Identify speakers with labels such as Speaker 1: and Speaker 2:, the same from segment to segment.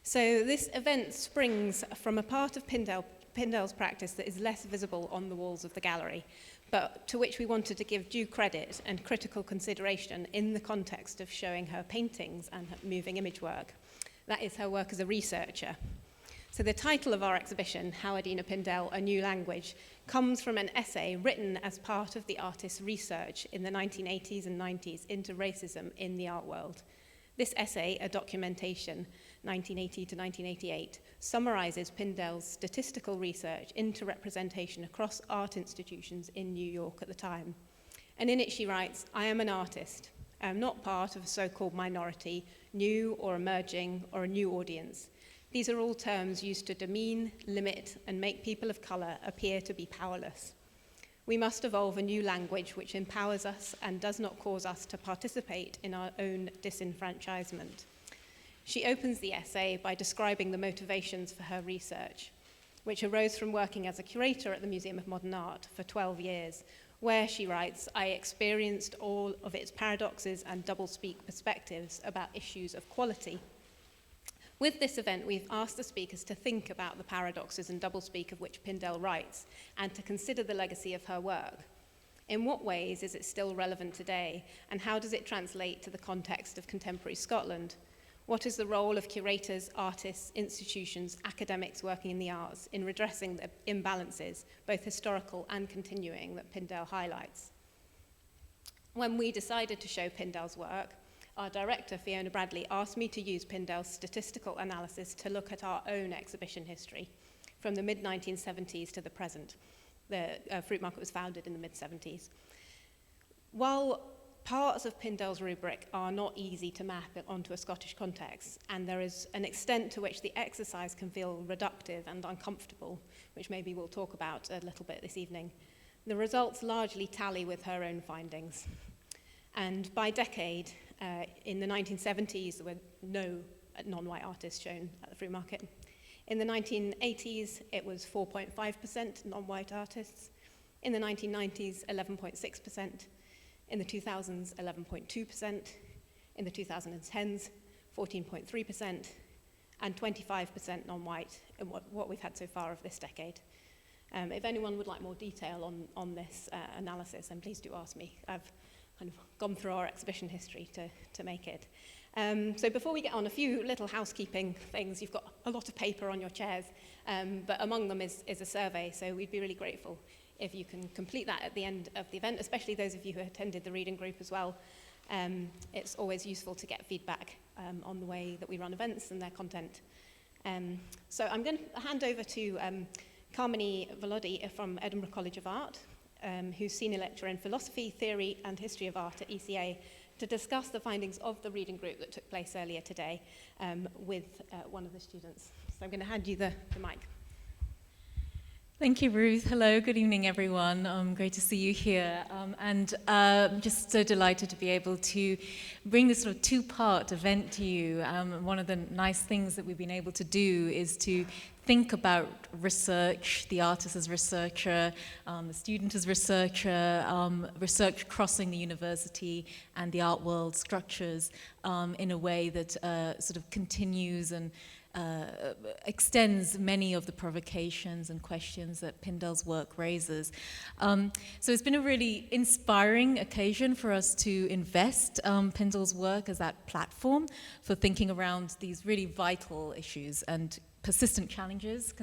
Speaker 1: So this event springs from a part of Pindell's practice that is less visible on the walls of the gallery, but to which we wanted to give due credit and critical consideration in the context of showing her paintings and her moving image work. That is her work as a researcher. So the title of our exhibition, Howardena Pindell, A New Language, comes from an essay written as part of the artist's research in the 1980s and 90s into racism in the art world. This essay, a documentation, 1980 to 1988, summarises Pindell's statistical research into representation across art institutions in New York at the time. And in it she writes, "I am an artist. I am not part of a so-called minority, new or emerging, or a new audience. These are all terms used to demean, limit, and make people of colour appear to be powerless. We must evolve a new language which empowers us and does not cause us to participate in our own disenfranchisement." She opens the essay by describing the motivations for her research, which arose from working as a curator at the Museum of Modern Art for 12 years, where she writes, "I experienced all of its paradoxes and doublespeak perspectives about issues of quality." With this event, we've asked the speakers to think about the paradoxes and doublespeak of which Pindell writes and to consider the legacy of her work. In what ways is it still relevant today, and how does it translate to the context of contemporary Scotland? What is the role of curators, artists, institutions, academics working in the arts in redressing the imbalances, both historical and continuing, that Pindell highlights? When we decided to show Pindell's work, our director, Fiona Bradley, asked me to use Pindell's statistical analysis to look at our own exhibition history from the mid-1970s to the present. The Fruitmarket was founded in the mid-70s. While parts of Pindell's rubric are not easy to map onto a Scottish context, and there is an extent to which the exercise can feel reductive and uncomfortable, which maybe we'll talk about a little bit this evening, the results largely tally with her own findings. And by decade, in the 1970s, there were no non-white artists shown at the Fruitmarket. In the 1980s, it was 4.5% non-white artists. In the 1990s, 11.6%. In the 2000s, 11.2%. In the 2010s, 14.3%. And 25% non-white in what we've had so far of this decade. If anyone would like more detail on this analysis, then please do ask me. I've kind of gone through our exhibition history to make it. So before we get on, a few little housekeeping things. You've got a lot of paper on your chairs, but among them is a survey, so we'd be really grateful if you can complete that at the end of the event, especially those of you who attended the reading group as well. It's always useful to get feedback on the way that we run events and their content. So I'm going to hand over to Carmini Volodi from Edinburgh College of Art, who's senior lecturer in philosophy, theory and history of art at ECA, to discuss the findings of the reading group that took place earlier today with one of the students. So I'm going to hand you the mic.
Speaker 2: Thank you, Ruth. Hello, good evening, everyone. Great to see you here. And I'm just so delighted to be able to bring this sort of two-part event to you. One of the nice things that we've been able to do is to think about research, the artist as researcher, the student as researcher, research crossing the university and the art world structures in a way that sort of continues and extends many of the provocations and questions that Pindell's work raises. So it's been a really inspiring occasion for us to invest Pindell's work as that platform for thinking around these really vital issues and persistent challenges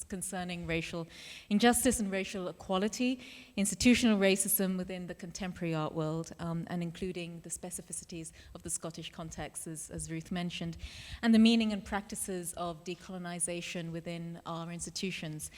Speaker 2: concerning racial injustice and racial equality, institutional racism within the contemporary art world, and including the specificities of the Scottish context, as Ruth mentioned, and the meaning and practices of decolonization within our institutions.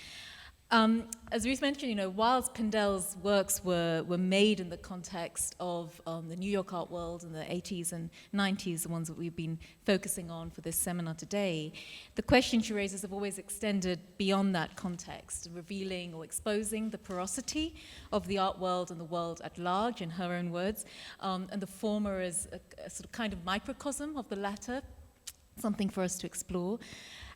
Speaker 2: As Ruth mentioned, whilst Pindell's works were made in the context of the New York art world in the 80s and 90s, the ones that we've been focusing on for this seminar today, the questions she raises have always extended beyond that context, revealing or exposing the porosity of the art world and the world at large, in her own words, and the former as a sort of kind of microcosm of the latter, something for us to explore.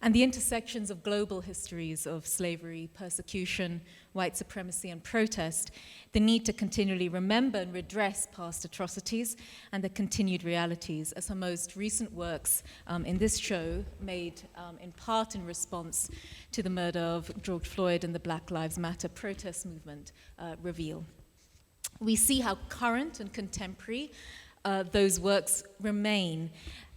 Speaker 2: And the intersections of global histories of slavery, persecution, white supremacy, and protest, the need to continually remember and redress past atrocities, and the continued realities, as her most recent works in this show, made in part in response to the murder of George Floyd and the Black Lives Matter protest movement, reveal. We see how current and contemporary those works remain.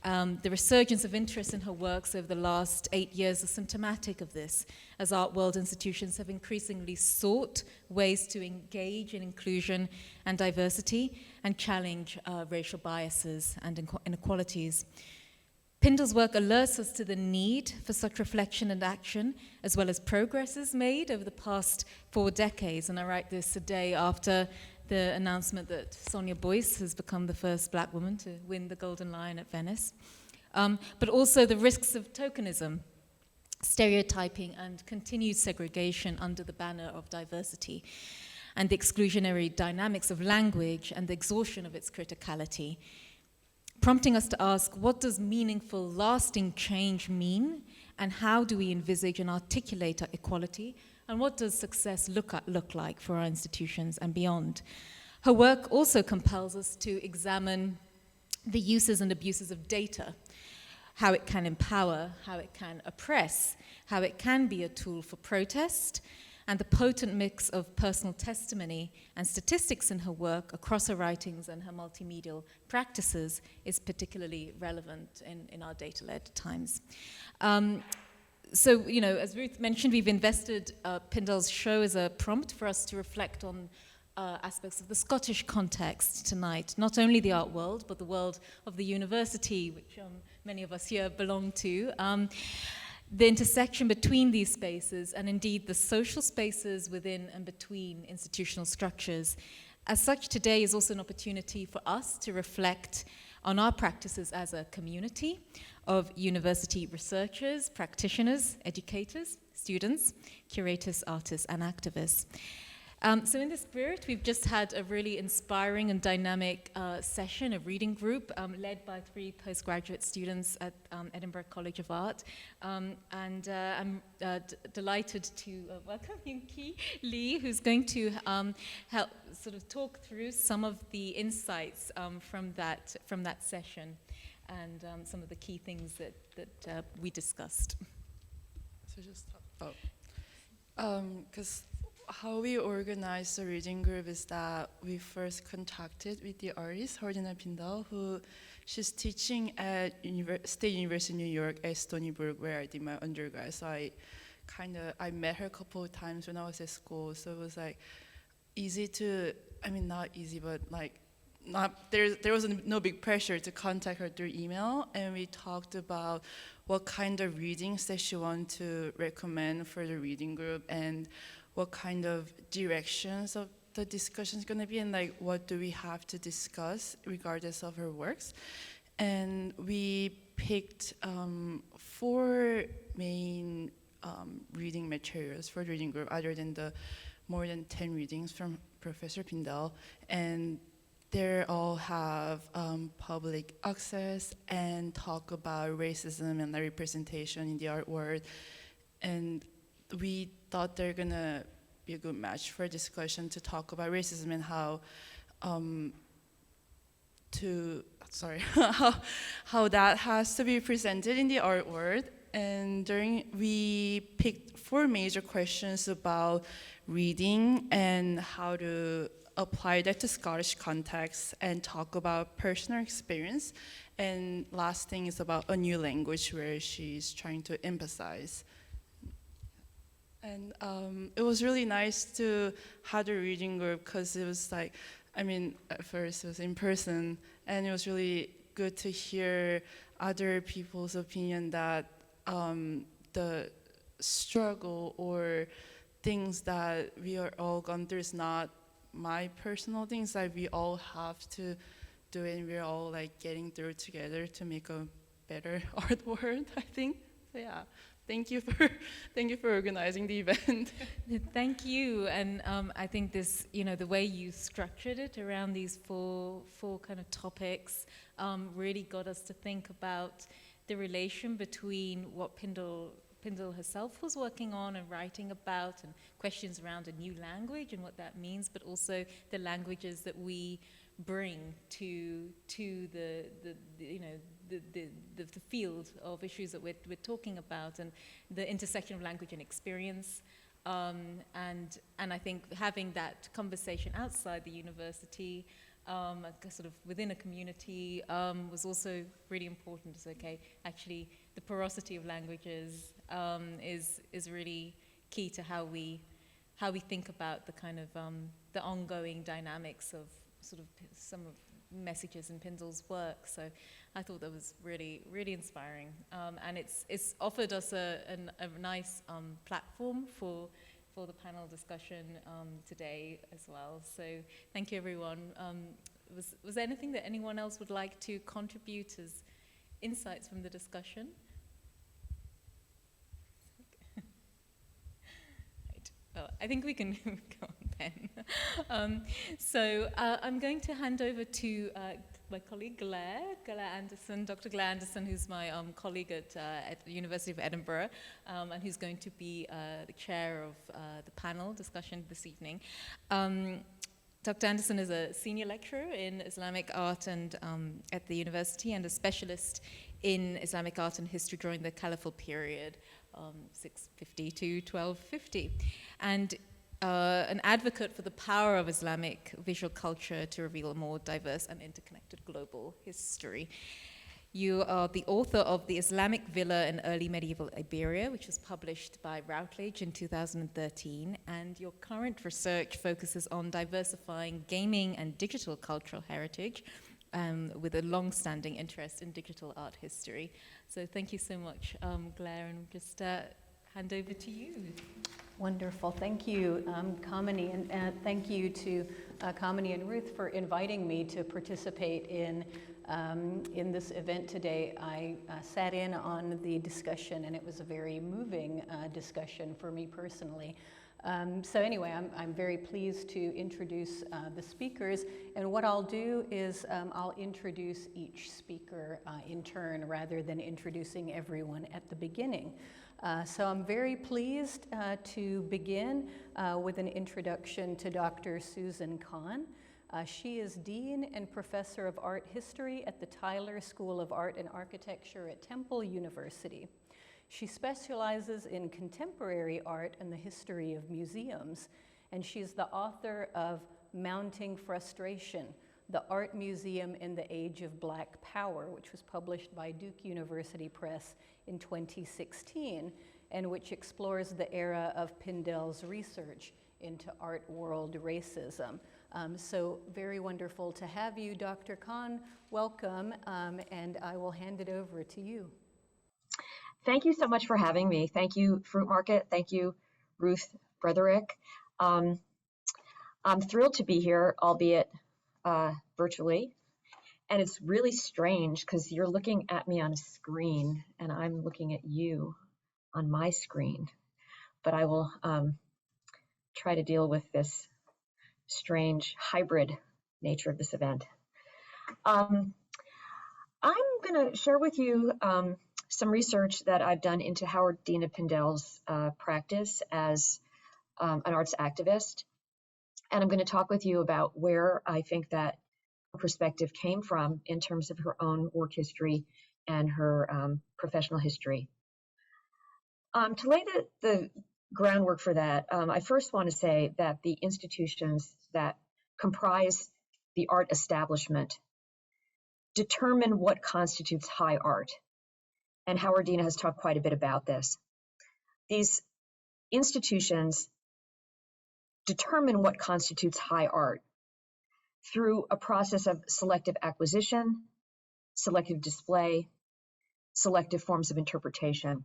Speaker 2: The resurgence of interest in her works over the last 8 years is symptomatic of this, as art world institutions have increasingly sought ways to engage in inclusion and diversity and challenge racial biases and inequalities. Pindell's work alerts us to the need for such reflection and action, as well as progresses made over the past 4 decades. And I write this a day after the announcement that Sonia Boyce has become the first Black woman to win the Golden Lion at Venice, but also the risks of tokenism, stereotyping, and continued segregation under the banner of diversity, and the exclusionary dynamics of language and the exhaustion of its criticality, prompting us to ask, what does meaningful, lasting change mean, and how do we envisage and articulate our equality? And what does success look like for our institutions and beyond? Her work also compels us to examine the uses and abuses of data, how it can empower, how it can oppress, how it can be a tool for protest, and the potent mix of personal testimony and statistics in her work across her writings and her multimedial practices is particularly relevant in our data-led times. So, as Ruth mentioned, we've invested Pindell's show as a prompt for us to reflect on aspects of the Scottish context tonight, not only the art world, but the world of the university, which many of us here belong to, the intersection between these spaces, and indeed the social spaces within and between institutional structures. As such, today is also an opportunity for us to reflect on our practices as a community of university researchers, practitioners, educators, students, curators, artists, and activists. So in this spirit, we've just had a really inspiring and dynamic session, a reading group led by 3 postgraduate students at Edinburgh College of Art. And I'm delighted to welcome Yunki Lee, who's going to help sort of talk through some of the insights from that session and some of the key things that we discussed.
Speaker 3: So just, because how we organized the reading group is that we first contacted with the artist, Howardena Pindell, who she's teaching at State University of New York at Stony Brook, where I did my undergrad. So I met her a couple of times when I was at school. So it was like easy to, not easy, but like there was no big pressure to contact her through email, and we talked about what kind of readings that she wanted to recommend for the reading group and what kind of directions of the discussion is going to be, and like what do we have to discuss regardless of her works. And we picked 4 main reading materials for the reading group, other than the more than 10 readings from Professor Pindell, and they all have public access and talk about racism and the representation in the art world. And we thought they're gonna be a good match for a discussion to talk about racism and how how that has to be presented in the art world. And we picked 4 major questions about reading and how to apply that to Scottish context and talk about personal experience. And last thing is about a new language where she's trying to emphasize. And it was really nice to have a reading group because it was like, at first it was in person, and it was really good to hear other people's opinion that the struggle or things that we are all gone through is not my personal things that we all have to do, and we're all like getting through together to make a better art world, I think. So yeah. Thank you for organizing the event.
Speaker 2: Thank you, and I think this, the way you structured it around these four kind of topics really got us to think about the relation between what Pindell herself was working on and writing about, and questions around a new language and what that means, but also the languages that we bring to the field of issues that we're talking about, and the intersection of language and experience. And I think having that conversation outside the university, sort of within a community, was also really important. It's okay, actually, the porosity of languages is really key to how we think about the kind of the ongoing dynamics of sort of some of messages in Pindell's work. So I thought that was really, really inspiring, and it's offered us a nice platform for the panel discussion today as well. So thank you, everyone. Was there anything that anyone else would like to contribute as insights from the discussion? Right. Well, I think we can go on then. So I'm going to hand over to my colleague Glaire Anderson, Dr. Glaire Anderson, who's my colleague at the University of Edinburgh, and who's going to be the chair of the panel discussion this evening. Dr. Anderson is a senior lecturer in Islamic art and at the university, and a specialist in Islamic art and history during the Caliphal period, 650 to 1250, and an advocate for the power of Islamic visual culture to reveal a more diverse and interconnected global history. You are the author of The Islamic Villa in Early Medieval Iberia, which was published by Routledge in 2013, and your current research focuses on diversifying gaming and digital cultural heritage, with a long-standing interest in digital art history. So thank you so much, Glaire, and just hand over to you.
Speaker 4: Wonderful. Thank you, Kamini, and thank you to Kamini and Ruth for inviting me to participate in this event today. I sat in on the discussion, and it was a very moving discussion for me personally. So anyway, I'm very pleased to introduce the speakers, and what I'll do is I'll introduce each speaker in turn rather than introducing everyone at the beginning. So I'm very pleased to begin with an introduction to Dr. Susan Cahan. She is Dean and Professor of Art History at the Tyler School of Art and Architecture at Temple University. She specializes in contemporary art and the history of museums, and she's the author of Mounting Frustration, The Art Museum in the Age of Black Power, which was published by Duke University Press in 2016, and which explores the era of Pindell's research into art world racism. So very wonderful to have you, Dr. Cahan. Welcome, and I will hand it over to you.
Speaker 5: Thank you so much for having me. Thank you, Fruitmarket. Thank you, Ruth Brederick. I'm thrilled to be here, albeit virtually. And it's really strange because you're looking at me on a screen and I'm looking at you on my screen. But I will try to deal with this strange hybrid nature of this event. I'm going to share with you some research that I've done into Howardena Pindell's practice as an arts activist. And I'm going to talk with you about where I think that perspective came from in terms of her own work history and her professional history. To lay the groundwork for that, I first want to say that the institutions that comprise the art establishment determine what constitutes high art. And Howardena has talked quite a bit about this. These institutions determine what constitutes high art through a process of selective acquisition, selective display, selective forms of interpretation.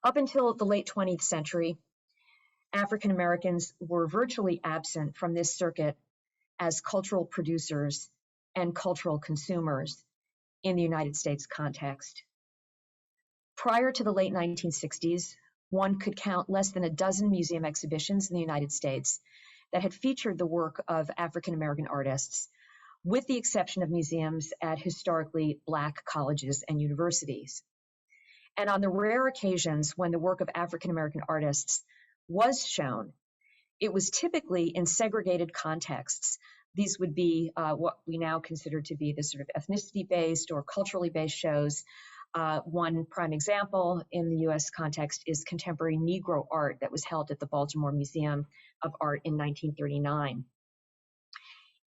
Speaker 5: Up until the late 20th century, African Americans were virtually absent from this circuit as cultural producers and cultural consumers in the United States context. Prior to the late 1960s, one could count less than a dozen museum exhibitions in the United States that had featured the work of African American artists, with the exception of museums at historically Black colleges and universities. And on the rare occasions when the work of African American artists was shown, it was typically in segregated contexts. These would be what we now consider to be the sort of ethnicity-based or culturally based shows. One prime example in the US context is contemporary Negro art that was held at the Baltimore Museum of Art in 1939.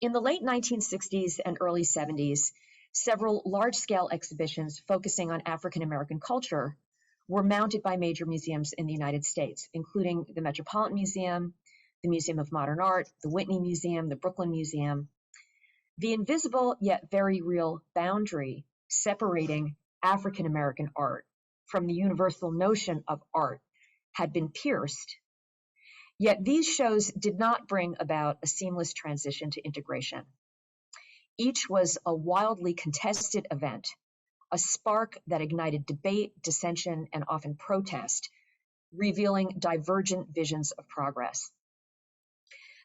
Speaker 5: In the late 1960s and early 70s, several large-scale exhibitions focusing on African American culture were mounted by major museums in the United States, including the Metropolitan Museum, the Museum of Modern Art, the Whitney Museum, the Brooklyn Museum. The invisible yet very real boundary separating African American art from the universal notion of art had been pierced. Yet these shows did not bring about a seamless transition to integration. Each was a wildly contested event, a spark that ignited debate, dissension, and often protest, revealing divergent visions of progress.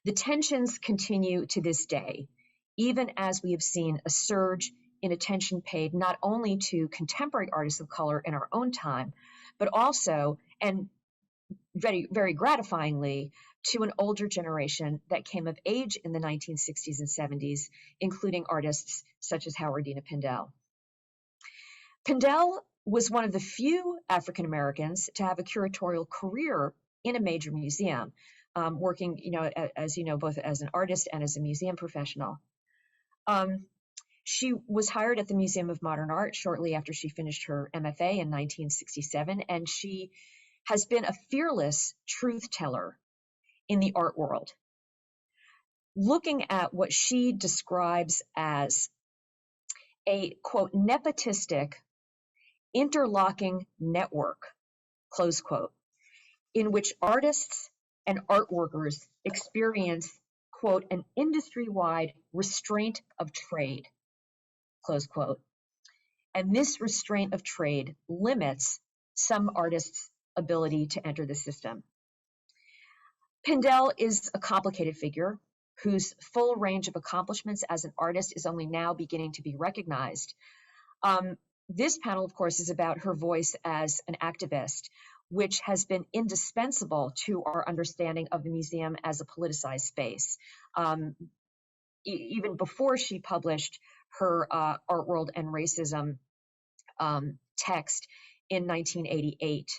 Speaker 5: The tensions continue to this day, even as we have seen a surge in attention paid not only to contemporary artists of color in our own time, but also, and very, very gratifyingly, to an older generation that came of age in the 1960s and 70s, including artists such as Howardena Pindell. Pindell was one of the few African Americans to have a curatorial career in a major museum, working, as you know, both as an artist and as a museum professional. She was hired at the Museum of Modern Art shortly after she finished her MFA in 1967, and she has been a fearless truth teller in the art world, looking at what she describes as a, quote, nepotistic interlocking network, close quote, in which artists and art workers experience, quote, an industry-wide restraint of trade, close quote. And this restraint of trade limits some artists' ability to enter the system. Pindell is a complicated figure whose full range of accomplishments as an artist is only now beginning to be recognized. This panel, of course, is about her voice as an activist, which has been indispensable to our understanding of the museum as a politicized space. Even before she published her Art World and Racism text in 1988.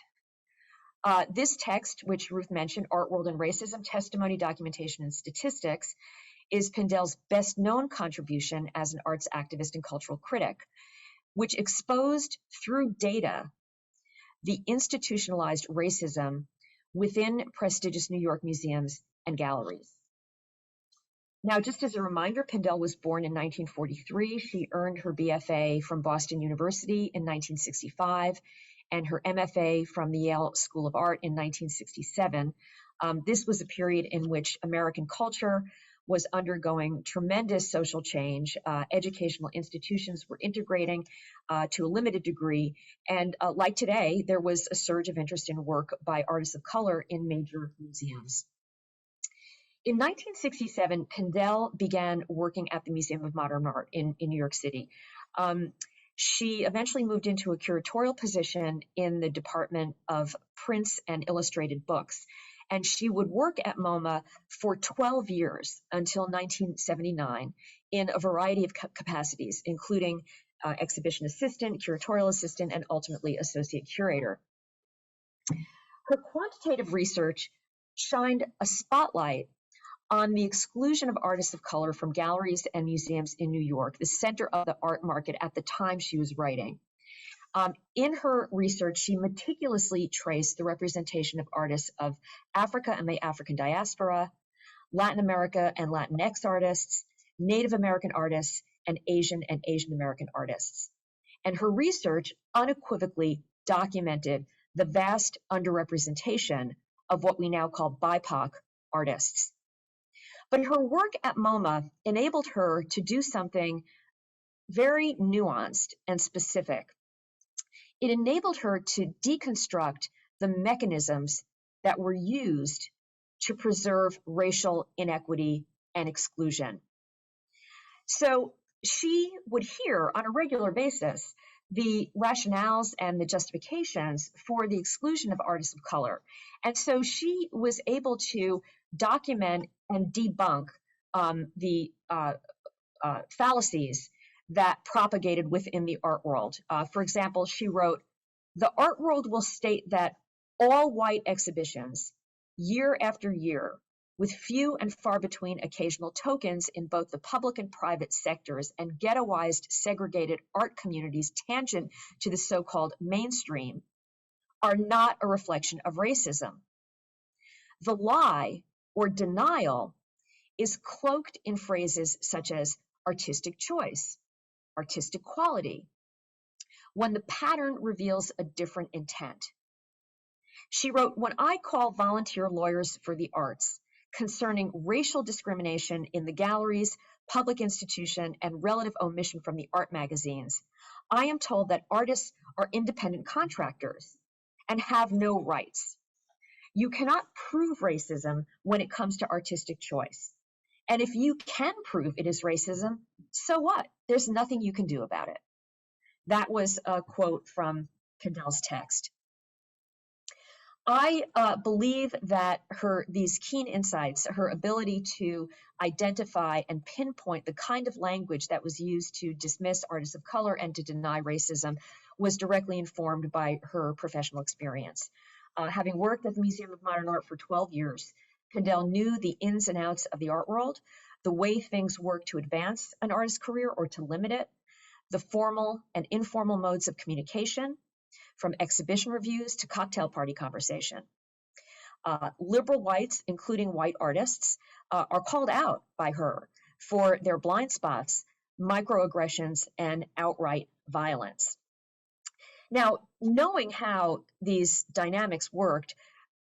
Speaker 5: This text, which Ruth mentioned, Art World and Racism, Testimony, Documentation, and Statistics, is Pindell's best known contribution as an arts activist and cultural critic, which exposed through data the institutionalized racism within prestigious New York museums and galleries. Now, just as a reminder, Pindell was born in 1943. She earned her BFA from Boston University in 1965 and her MFA from the Yale School of Art in 1967. This was a period in which American culture was undergoing tremendous social change. Educational institutions were integrating to a limited degree. And like today, there was a surge of interest in work by artists of color in major museums. In 1967, Pindell began working at the Museum of Modern Art in New York City. She eventually moved into a curatorial position in the Department of Prints and Illustrated Books. And she would work at MoMA for 12 years until 1979 in a variety of capacities, including exhibition assistant, curatorial assistant, and ultimately associate curator. Her quantitative research shined a spotlight on the exclusion of artists of color from galleries and museums in New York, the center of the art market at the time she was writing. In her research, she meticulously traced the representation of artists of Africa and the African diaspora, Latin America and Latinx artists, Native American artists, and Asian American artists. And her research unequivocally documented the vast underrepresentation of what we now call BIPOC artists. But her work at MoMA enabled her to do something very nuanced and specific. It enabled her to deconstruct the mechanisms that were used to preserve racial inequity and exclusion. So she would hear on a regular basis the rationales and the justifications for the exclusion of artists of color. And so she was able to document and debunk the fallacies that propagated within the art world. For example, she wrote, "The art world will state that all white exhibitions, year after year, with few and far between occasional tokens in both the public and private sectors and ghettoized, segregated art communities tangent to the so-called mainstream, are not a reflection of racism. The lie or denial is cloaked in phrases such as artistic choice, artistic quality, when the pattern reveals a different intent." She wrote, "When I call volunteer lawyers for the arts concerning racial discrimination in the galleries, public institution, and relative omission from the art magazines, I am told that artists are independent contractors and have no rights. You cannot prove racism when it comes to artistic choice. And if you can prove it is racism, so what? There's nothing you can do about it." That was a quote from Pindell's text. I believe that these keen insights, her ability to identify and pinpoint the kind of language that was used to dismiss artists of color and to deny racism, was directly informed by her professional experience. Having worked at the Museum of Modern Art for 12 years, Pindell knew the ins and outs of the art world, the way things work to advance an artist's career or to limit it, the formal and informal modes of communication, from exhibition reviews to cocktail party conversation. Liberal whites, including white artists, are called out by her for their blind spots, microaggressions, and outright violence. Now, knowing how these dynamics worked,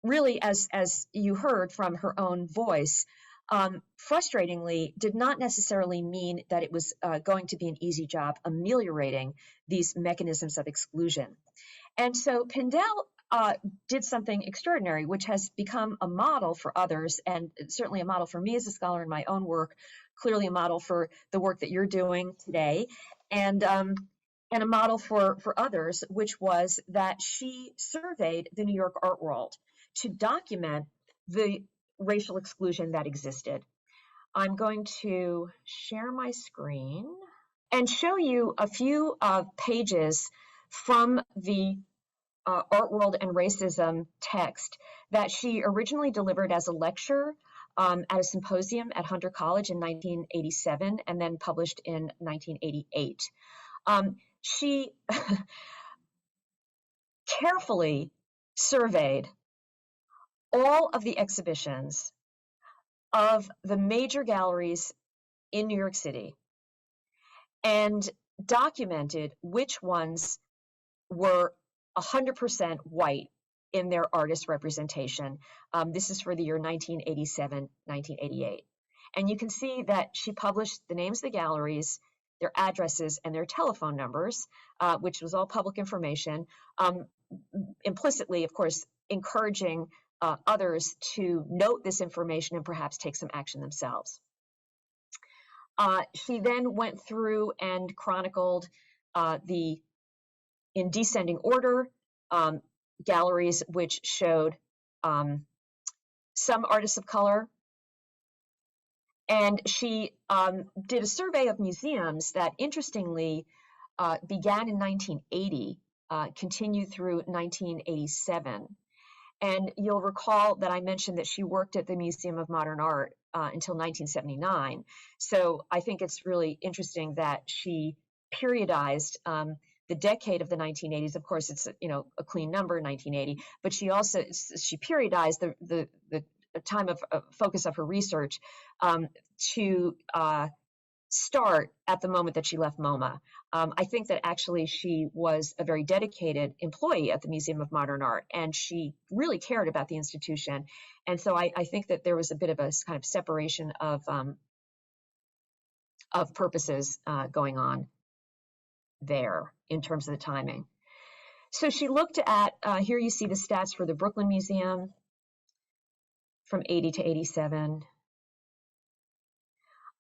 Speaker 5: really, as you heard from her own voice, frustratingly did not necessarily mean that it was going to be an easy job ameliorating these mechanisms of exclusion. And so Pindell did something extraordinary, which has become a model for others, and certainly a model for me as a scholar in my own work, clearly a model for the work that you're doing today, and a model for others, which was that she surveyed the New York art world to document the racial exclusion that existed. I'm going to share my screen and show you a few pages from the Art World and Racism text that she originally delivered as a lecture at a symposium at Hunter College in 1987 and then published in 1988. She carefully surveyed all of the exhibitions of the major galleries in New York City and documented which ones were 100% white in their artist representation. This is for the year 1987, 1988. And you can see that she published the names of the galleries, their addresses, and their telephone numbers, which was all public information, implicitly, of course, encouraging others to note this information and perhaps take some action themselves. She then went through and chronicled in descending order, galleries which showed some artists of color. And she did a survey of museums that, interestingly, began in 1980, continued through 1987. And you'll recall that I mentioned that she worked at the Museum of Modern Art until 1979. So I think it's really interesting that she periodized the decade of the 1980s. Of course, it's a clean number, 1980, but she periodized the time of focus of her research to start at the moment that she left MoMA. I think that actually she was a very dedicated employee at the Museum of Modern Art, and she really cared about the institution. And so I think that there was a bit of a kind of separation of purposes going on there in terms of the timing. So she looked at, here you see the stats for the Brooklyn Museum from 80 to 87.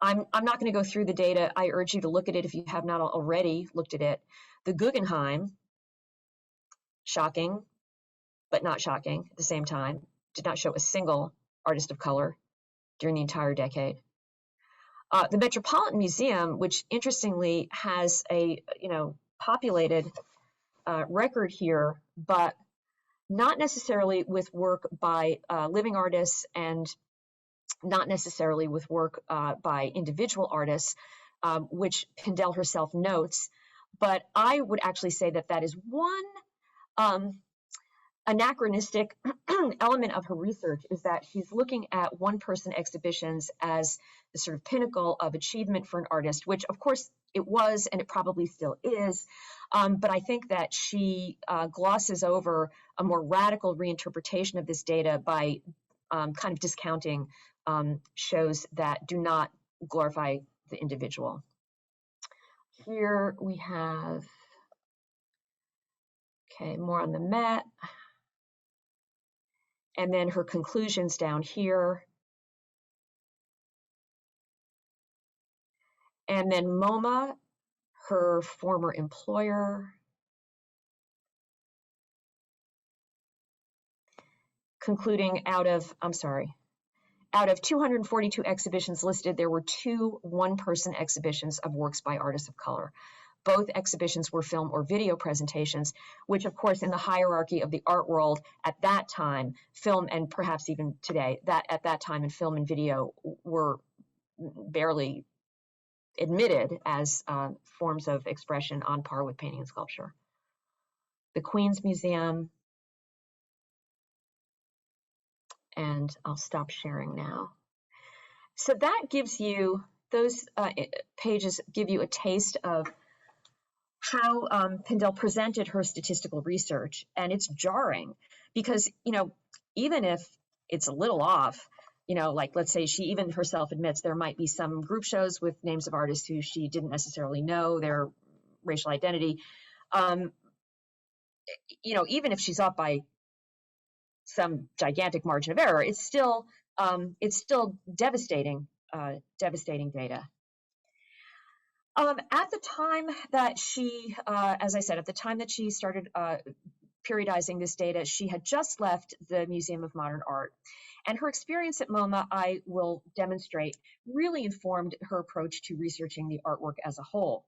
Speaker 5: I'm not going to go through the data. I urge you to look at it if you have not already looked at it. The Guggenheim, shocking, but not shocking at the same time, did not show a single artist of color during the entire decade. The Metropolitan Museum, which interestingly has a populated record here, but not necessarily with work by living artists and not necessarily with work by individual artists, which Pindell herself notes. But I would actually say that that is one anachronistic element of her research, is that she's looking at one-person exhibitions as the sort of pinnacle of achievement for an artist, which of course it was and it probably still is. But I think that she glosses over a more radical reinterpretation of this data by kind of discounting shows that do not glorify the individual. Here we have, okay, more on the Met. And then her conclusions down here. And then MoMA, her former employer. Concluding out of 242 exhibitions listed, there were 2 one-person exhibitions of works by artists of color. Both exhibitions were film or video presentations, which of course in the hierarchy of the art world at that time, film and perhaps even today, that at that time in film and video were barely admitted as forms of expression on par with painting and sculpture. The Queen's Museum, and I'll stop sharing now. So that gives you, those pages give you a taste of how Pindell presented her statistical research, and it's jarring because, even if it's a little off, like let's say she even herself admits there might be some group shows with names of artists who she didn't necessarily know their racial identity. Even if she's off by some gigantic margin of error, it's still devastating, devastating data. At the time that she, as I said, at the time that she started periodizing this data, she had just left the Museum of Modern Art. And her experience at MoMA, I will demonstrate, really informed her approach to researching the artwork as a whole.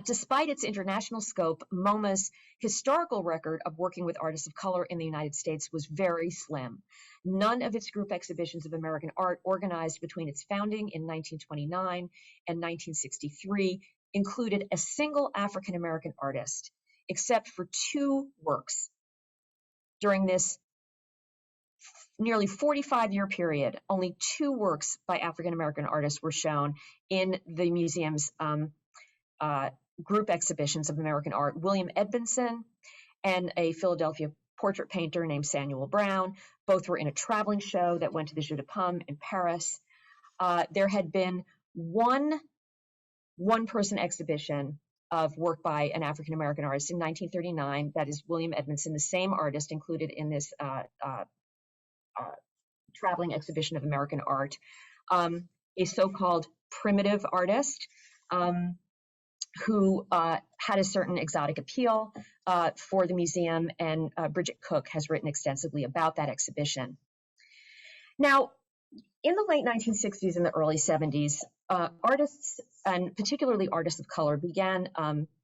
Speaker 5: Despite its international scope, MoMA's historical record of working with artists of color in the United States was very slim. None of its group exhibitions of American art organized between its founding in 1929 and 1963 included a single African American artist, except for 2 works. During this nearly 45-year period, only 2 works by African American artists were shown in the museum's group exhibitions of American art. William Edmondson and a Philadelphia portrait painter named Samuel Brown. Both were in a traveling show that went to the Jeu de Paume in Paris. There had been one-person exhibition of work by an African-American artist in 1939. That is William Edmondson, the same artist included in this traveling exhibition of American art. A so-called primitive artist who had a certain exotic appeal for the museum, and Bridget Cook has written extensively about that exhibition. Now, in the late 1960s and the early 70s, artists, and particularly artists of color, began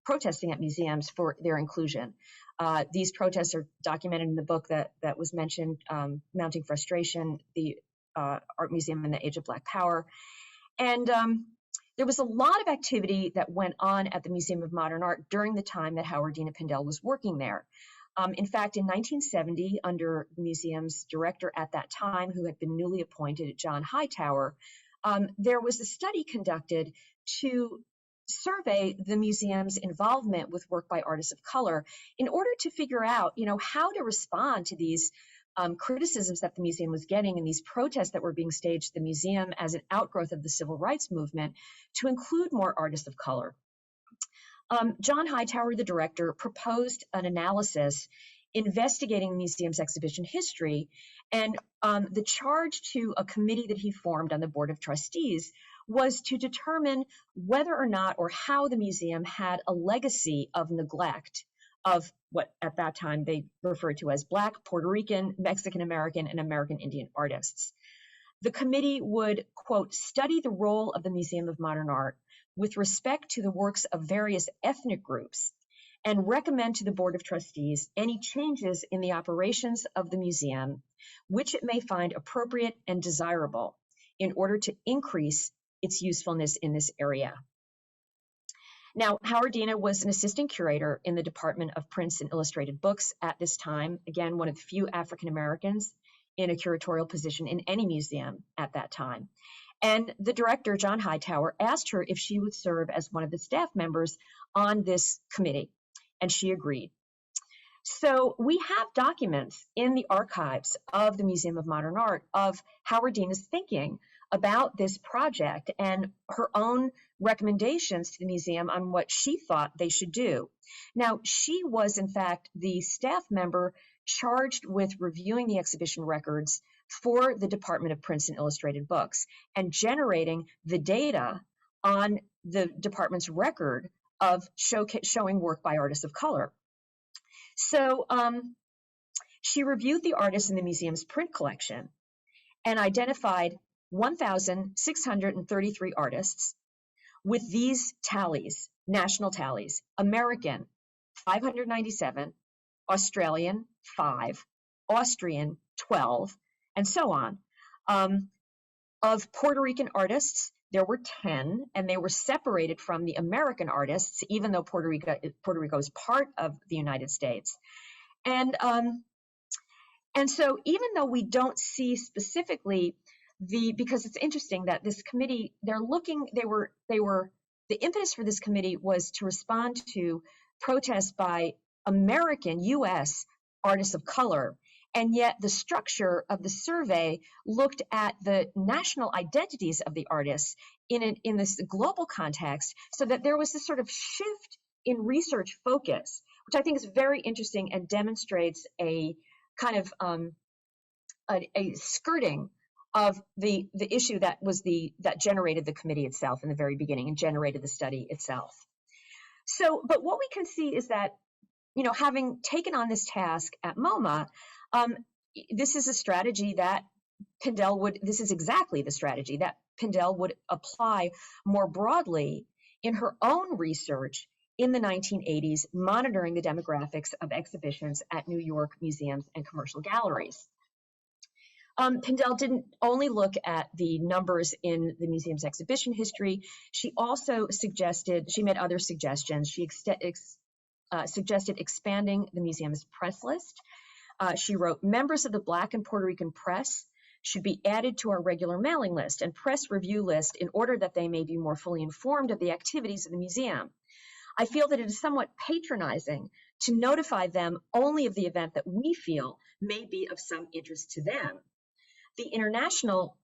Speaker 5: protesting at museums for their inclusion. These protests are documented in the book that was mentioned, Mounting Frustration, the Art Museum in the Age of Black Power. And there was a lot of activity that went on at the Museum of Modern Art during the time that Howardena Pindell was working there. In fact, in 1970, under the museum's director at that time, who had been newly appointed, John Hightower, there was a study conducted to survey the museum's involvement with work by artists of color in order to figure out, how to respond to these criticisms that the museum was getting and these protests that were being staged at the museum as an outgrowth of the civil rights movement, to include more artists of color. John Hightower, the director, proposed an analysis investigating the museum's exhibition history. And the charge to a committee that he formed on the Board of Trustees was to determine whether or not or how the museum had a legacy of neglect of what at that time they referred to as Black, Puerto Rican, Mexican American, and American Indian artists. The committee would, quote, study the role of the Museum of Modern Art with respect to the works of various ethnic groups and recommend to the Board of Trustees any changes in the operations of the museum which it may find appropriate and desirable in order to increase its usefulness in this area. Now, Howardena was an assistant curator in the Department of Prints and Illustrated Books at this time, again, one of the few African Americans in a curatorial position in any museum at that time. And the director, John Hightower, asked her if she would serve as one of the staff members on this committee, and she agreed. So we have documents in the archives of the Museum of Modern Art of Howardena's thinking about this project and her own recommendations to the museum on what she thought they should do. Now, she was, in fact, the staff member charged with reviewing the exhibition records for the Department of Prints and Illustrated Books and generating the data on the department's record of showing work by artists of color. So she reviewed the artists in the museum's print collection and identified 1,633 artists with these tallies, national tallies: American, 597, Australian, 5, Austrian, 12, and so on. Of Puerto Rican artists, there were 10, and they were separated from the American artists, even though Puerto Rico is part of the United States. And so even though we don't see specifically because it's interesting that this committee, the impetus for this committee was to respond to protests by American, U.S. artists of color, and yet the structure of the survey looked at the national identities of the artists in this global context, so that there was this sort of shift in research focus, which I think is very interesting and demonstrates a kind of a skirting of the issue that generated the committee itself in the very beginning and generated the study itself. So, but what we can see is that, having taken on this task at MoMA, this is a strategy that this is exactly the strategy that Pindell would apply more broadly in her own research in the 1980s, monitoring the demographics of exhibitions at New York museums and commercial galleries. Pindell didn't only look at the numbers in the museum's exhibition history. She also made other suggestions. She suggested expanding the museum's press list. She wrote, members of the Black and Puerto Rican press should be added to our regular mailing list and press review list in order that they may be more fully informed of the activities of the museum. I feel that it is somewhat patronizing to notify them only of the event that we feel may be of some interest to them. The international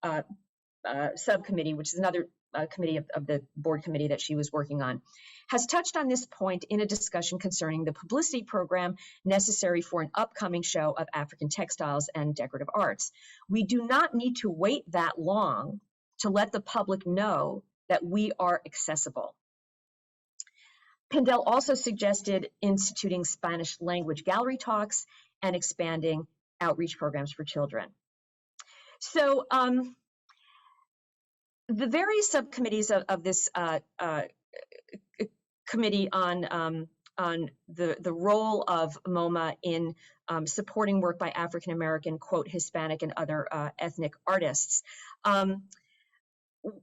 Speaker 5: subcommittee, which is another committee of the board committee that she was working on, has touched on this point in a discussion concerning the publicity program necessary for an upcoming show of African textiles and decorative arts. We do not need to wait that long to let the public know that we are accessible. Pindell also suggested instituting Spanish language gallery talks and expanding outreach programs for children. So the various subcommittees of this committee on the role of MoMA in supporting work by African American, quote, Hispanic and other ethnic artists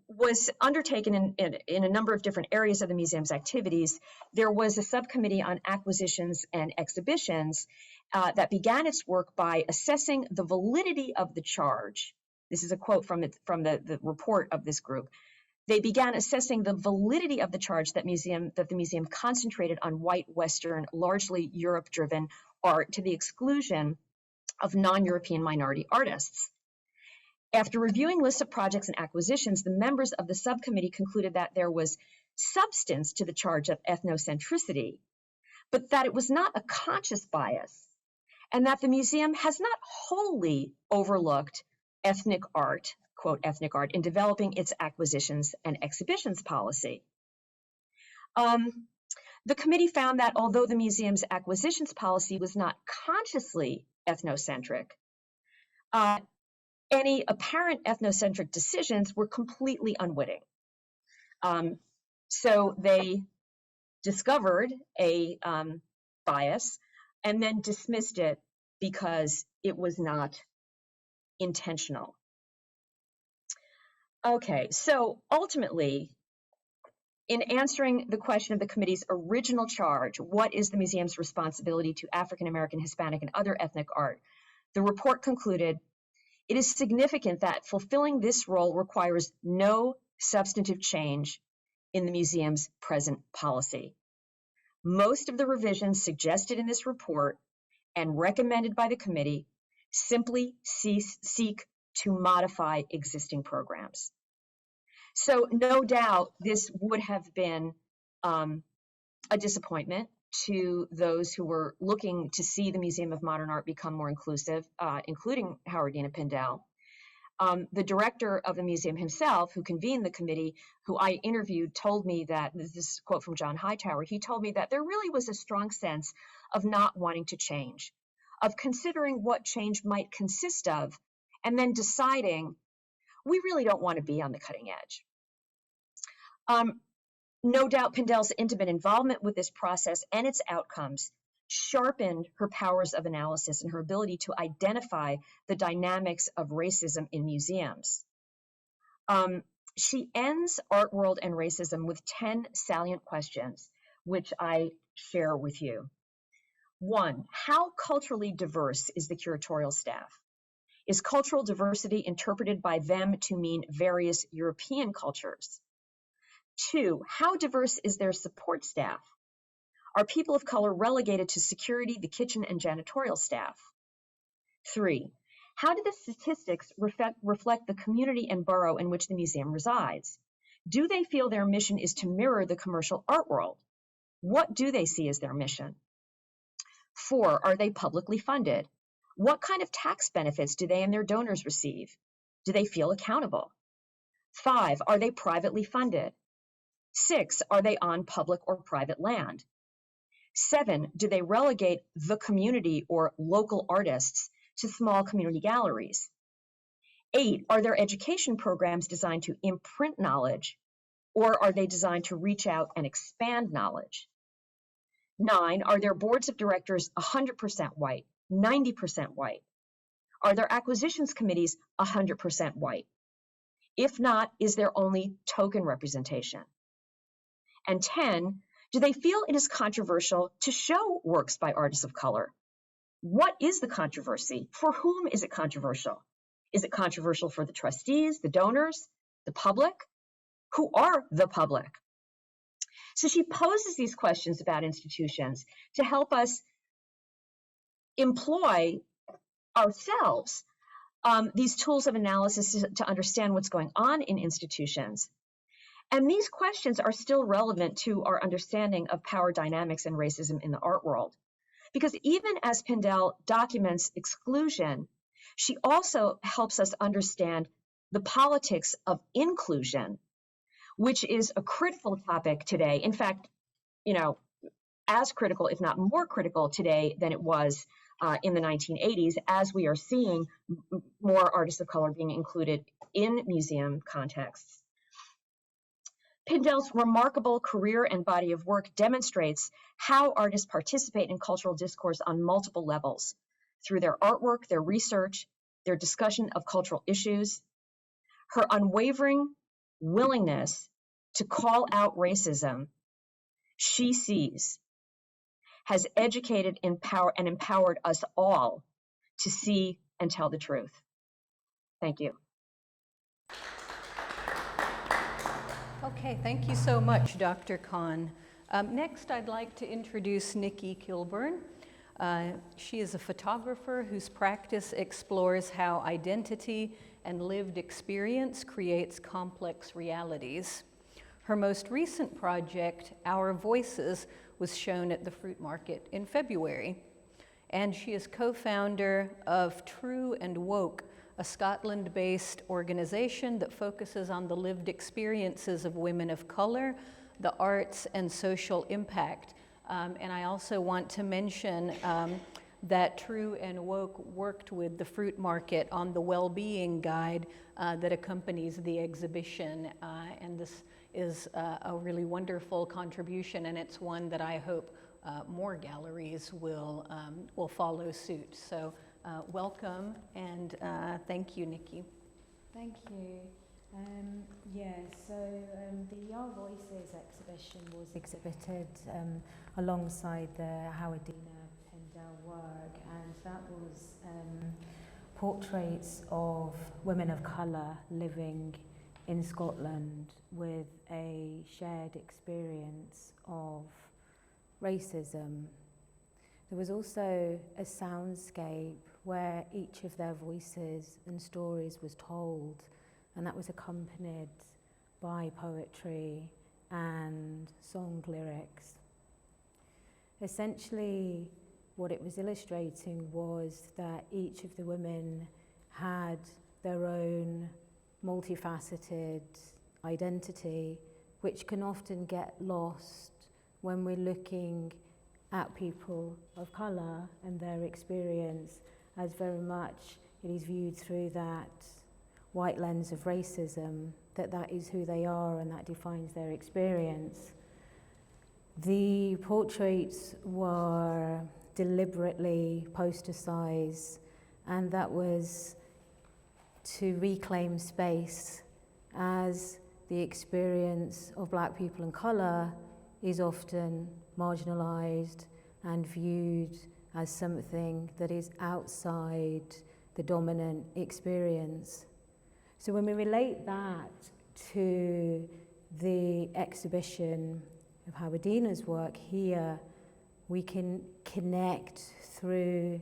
Speaker 5: was undertaken in a number of different areas of the museum's activities. There was a subcommittee on acquisitions and exhibitions that began its work by assessing the validity of the charge. This is a quote from the report of this group. They began assessing the validity of the charge that the museum concentrated on white, Western, largely Europe-driven art to the exclusion of non-European minority artists. After reviewing lists of projects and acquisitions, the members of the subcommittee concluded that there was substance to the charge of ethnocentricity, but that it was not a conscious bias, and that the museum has not wholly overlooked ethnic art, quote, ethnic art, in developing its acquisitions and exhibitions policy. The committee found that although the museum's acquisitions policy was not consciously ethnocentric, any apparent ethnocentric decisions were completely unwitting. So they discovered a bias and then dismissed it because it was not intentional. Okay, so ultimately, in answering the question of the committee's original charge, what is the museum's responsibility to African American, Hispanic, and other ethnic art, the report concluded, it is significant that fulfilling this role requires no substantive change in the museum's present policy. Most of the revisions suggested in this report and recommended by the committee simply seek to modify existing programs. So no doubt this would have been a disappointment to those who were looking to see the Museum of Modern Art become more inclusive, including Howardena Pindell. The director of the museum himself, who convened the committee, who I interviewed, told me that, this is a quote from John Hightower, he told me that there really was a strong sense of not wanting to change, of considering what change might consist of, and then deciding, we really don't want to be on the cutting edge. No doubt Pindell's intimate involvement with this process and its outcomes sharpened her powers of analysis and her ability to identify the dynamics of racism in museums. She ends Art World and Racism with 10 salient questions, which I share with you. 1, how culturally diverse is the curatorial staff? Is cultural diversity interpreted by them to mean various European cultures? 2, how diverse is their support staff? Are people of color relegated to security, the kitchen, and janitorial staff? 3, how do the statistics reflect the community and borough in which the museum resides? Do they feel their mission is to mirror the commercial art world? What do they see as their mission? 4, are they publicly funded? What kind of tax benefits do they and their donors receive? Do they feel accountable? 5, are they privately funded? 6, are they on public or private land? 7, do they relegate the community or local artists to small community galleries? 8, are their education programs designed to imprint knowledge, or are they designed to reach out and expand knowledge? 9, are their boards of directors 100% white, 90% white? Are their acquisitions committees 100% white? If not, is there only token representation? And 10, do they feel it is controversial to show works by artists of color? What is the controversy? For whom is it controversial? Is it controversial for the trustees, the donors, the public? Who are the public? So she poses these questions about institutions to help us employ ourselves these tools of analysis to understand what's going on in institutions. And these questions are still relevant to our understanding of power dynamics and racism in the art world. Because even as Pindell documents exclusion, she also helps us understand the politics of inclusion, which is a critical topic today. In fact, as critical, if not more critical today than it was in the 1980s, as we are seeing more artists of color being included in museum contexts. Pindell's remarkable career and body of work demonstrates how artists participate in cultural discourse on multiple levels, through their artwork, their research, their discussion of cultural issues. Her unwavering willingness to call out racism she sees has educated, and empowered us all to see and tell the truth. Thank you.
Speaker 4: Okay, thank you so much, Dr. Cahan. Next, I'd like to introduce Nikki Kilburn. She is a photographer whose practice explores how identity and lived experience creates complex realities. Her most recent project, Our Voices, was shown at the Fruitmarket in February. and she is co-founder of True and Woke, a Scotland-based organization that focuses on the lived experiences of women of color, the arts, and social impact. And I also want to mention that True and Woke worked with the Fruitmarket on the well-being guide that accompanies the exhibition. And this is a really wonderful contribution, and it's one that I hope more galleries will follow suit. So welcome, and thank you, Nikki.
Speaker 6: Thank you. The Our Voices exhibition was exhibited alongside the Howardena Pindell work, and that was portraits of women of colour living in Scotland with a shared experience of racism. There was also a soundscape where each of their voices and stories was told, and that was accompanied by poetry and song lyrics. Essentially, what it was illustrating was that each of the women had their own multifaceted identity, which can often get lost when we're looking at people of colour and their experience, as very much it is viewed through that white lens of racism, that is who they are and that defines their experience. The portraits were deliberately posterised, and that was to reclaim space, as the experience of black people and colour is often marginalised and viewed as something that is outside the dominant experience. So when we relate that to the exhibition of Howardena's work here, we can connect through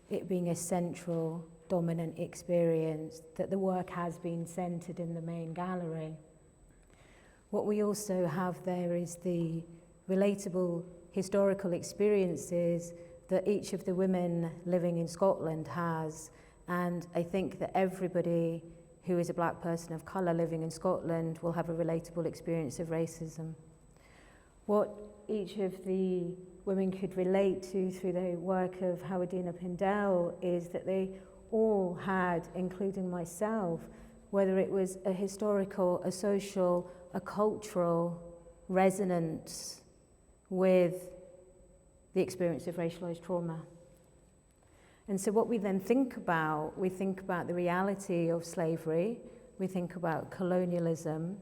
Speaker 6: it being a central dominant experience, that the work has been centred in the main gallery. What we also have there is the relatable historical experiences that each of the women living in Scotland has, and I think that everybody who is a black person of colour living in Scotland will have a relatable experience of racism. What each of the women could relate to through the work of Howardena Pindell is that they all had, including myself, whether it was a historical, a social, a cultural resonance with the experience of racialised trauma. And so what we then think about the reality of slavery, we think about colonialism,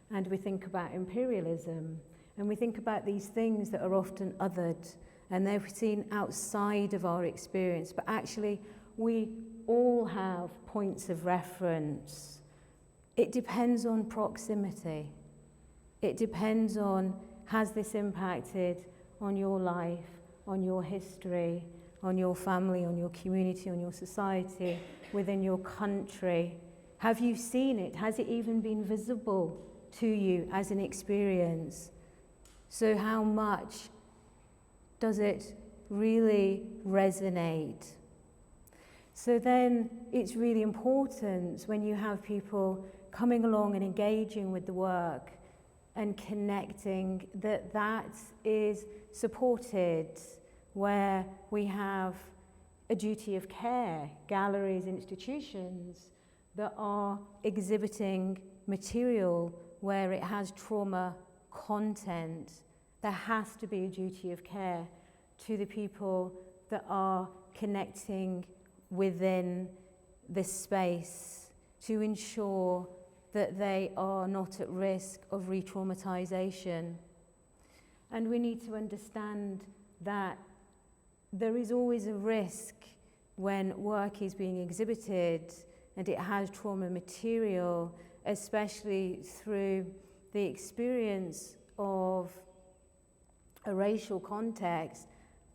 Speaker 6: and we think about imperialism, and we think about these things that are often othered, and they're seen outside of our experience, but actually we all have points of reference. It depends on proximity. It depends on, has this impacted on your life, on your history, on your family, on your community, on your society, within your country? Have you seen it? Has it even been visible to you as an experience? So how much does it really resonate? So then it's really important when you have people coming along and engaging with the work and connecting, that is supported, where we have a duty of care, galleries, institutions that are exhibiting material where it has trauma content. There has to be a duty of care to the people that are connecting within this space to ensure that they are not at risk of re-traumatization. And we need to understand that there is always a risk when work is being exhibited and it has trauma material, especially through the experience of a racial context,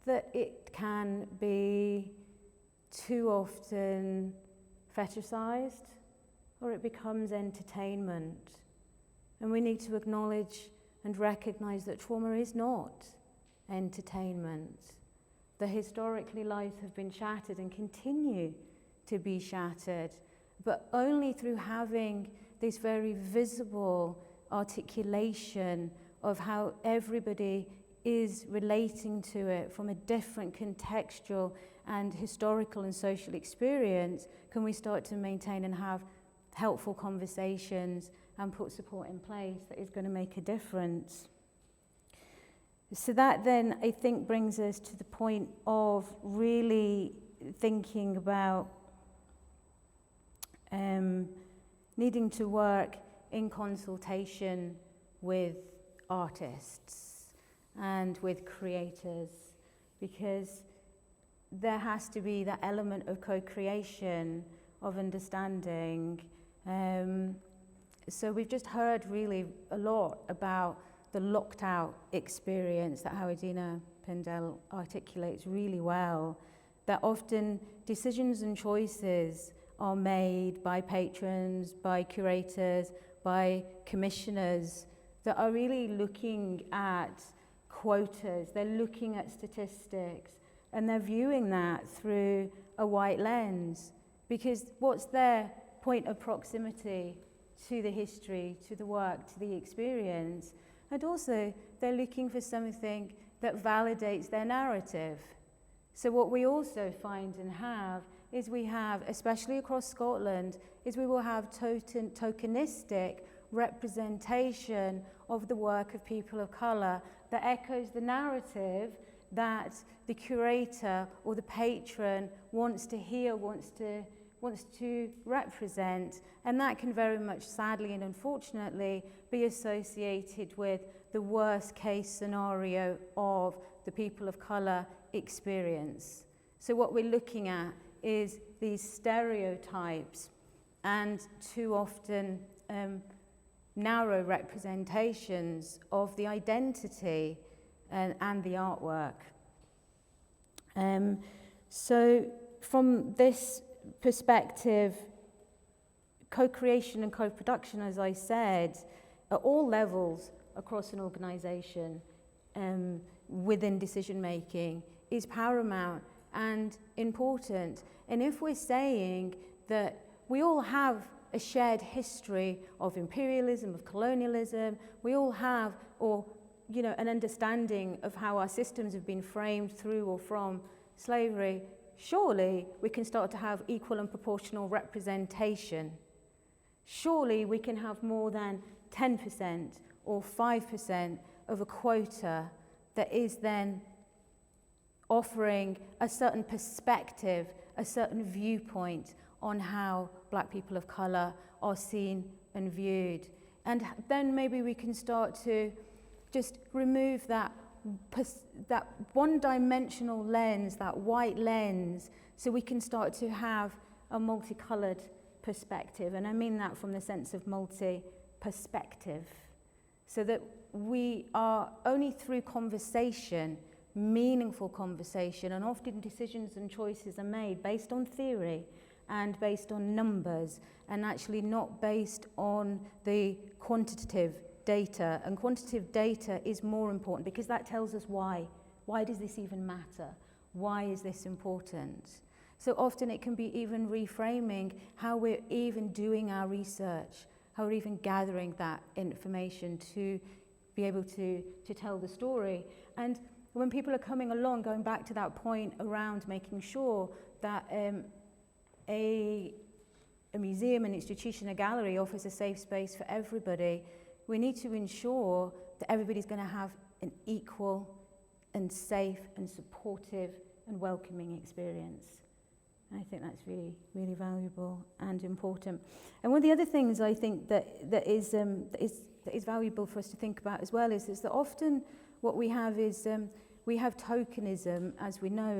Speaker 6: that it can be too often fetishized, or it becomes entertainment. And we need to acknowledge and recognize that trauma is not entertainment. that historically lives have been shattered and continue to be shattered, but only through having this very visible articulation of how everybody is relating to it from a different contextual and historical and social experience, can we start to maintain and have helpful conversations and put support in place that is going to make a difference. So that then, I think, brings us to the point of really thinking about needing to work in consultation with artists and with creators, because there has to be that element of co-creation, of understanding. So we've just heard really a lot about the locked out experience that Howardena Pindell articulates really well, that often decisions and choices are made by patrons, by curators, by commissioners that are really looking at quotas, they're looking at statistics, and they're viewing that through a white lens, because what's their point of proximity to the history, to the work, to the experience? And also, they're looking for something that validates their narrative. So what we also find and have is we have, especially across Scotland, is we will have tokenistic representation of the work of people of colour that echoes the narrative that the curator or the patron wants to hear, wants to represent, and that can very much sadly and unfortunately be associated with the worst case scenario of the people of colour experience. So what we're looking at is these stereotypes and too often narrow representations of the identity and the artwork. So from this perspective, co-creation and co-production, as I said, at all levels across an organisation within decision making is paramount and important. And if we're saying that we all have a shared history of imperialism, of colonialism, we all have, an understanding of how our systems have been framed through or from slavery, surely we can start to have equal and proportional representation. Surely we can have more than 10% or 5% of a quota that is then offering a certain perspective, a certain viewpoint on how Black people of colour are seen and viewed. And then maybe we can start to just remove that one-dimensional lens, that white lens, so we can start to have a multicoloured perspective. And I mean that from the sense of multi-perspective, so that we are only through conversation, meaningful conversation, and often decisions and choices are made based on theory and based on numbers, and actually not based on the quantitative data. And quantitative data is more important because that tells us why. Why does this even matter? Why is this important? So often it can be even reframing how we're even doing our research, how we're even gathering that information to be able to tell the story. And when people are coming along, going back to that point around making sure that a museum, an institution, a gallery offers a safe space for everybody, we need to ensure that everybody's going to have an equal and safe and supportive and welcoming experience. And I think that's really, really valuable and important. And one of the other things I think that is valuable for us to think about as well is that often what we have is we have tokenism, as we know,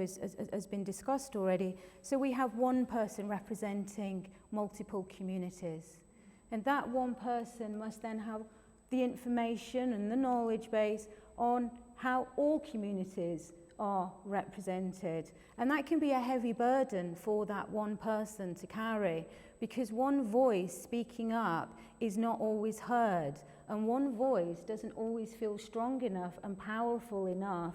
Speaker 6: has been discussed already. So we have one person representing multiple communities. And that one person must then have the information and the knowledge base on how all communities are represented. And that can be a heavy burden for that one person to carry, because one voice speaking up is not always heard, and one voice doesn't always feel strong enough and powerful enough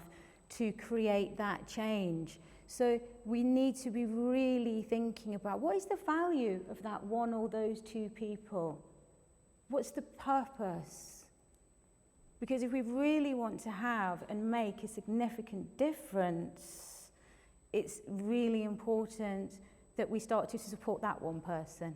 Speaker 6: to create that change. So we need to be really thinking about what is the value of that one or those two people? What's the purpose? Because if we really want to have and make a significant difference, it's really important that we start to support that one person.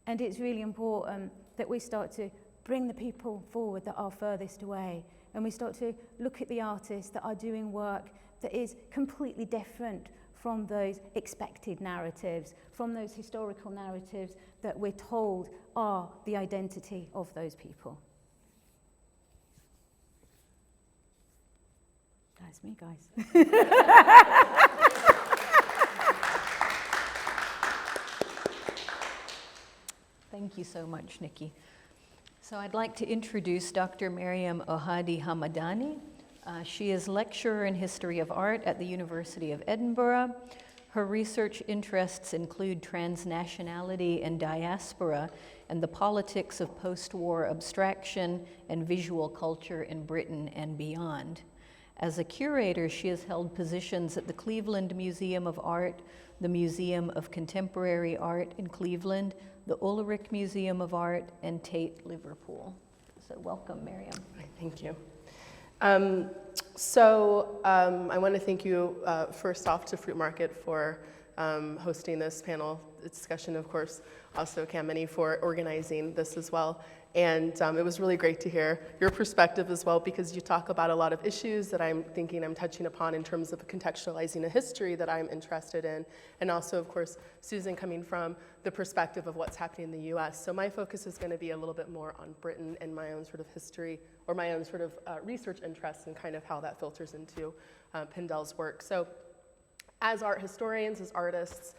Speaker 6: And it's really important that we start to bring the people forward that are furthest away, and we start to look at the artists that are doing work that is completely different from those expected narratives, from those historical narratives that we're told are the identity of those people. That's me, guys.
Speaker 4: Thank you so much, Nikki. So I'd like to introduce Dr. Maryam Ohadi-Hamadani. She is lecturer in history of art at the University of Edinburgh. Her research interests include transnationality and diaspora and the politics of post-war abstraction and visual culture in Britain and beyond. As a curator, she has held positions at the Cleveland Museum of Art, the Museum of Contemporary Art in Cleveland, the Ulrich Museum of Art, and Tate Liverpool. So welcome, Maryam.
Speaker 7: Thank you. I want to thank you first off to Fruitmarket for hosting this panel discussion, of course, also Cahan for organizing this as well. And it was really great to hear your perspective as well, because you talk about a lot of issues that I'm thinking I'm touching upon in terms of contextualizing a history that I'm interested in. And also, of course, Susan coming from the perspective of what's happening in the US. So my focus is going to be a little bit more on Britain and my own sort of history, or my own sort of research interests, and kind of how that filters into Pindell's work. So as art historians, as artists,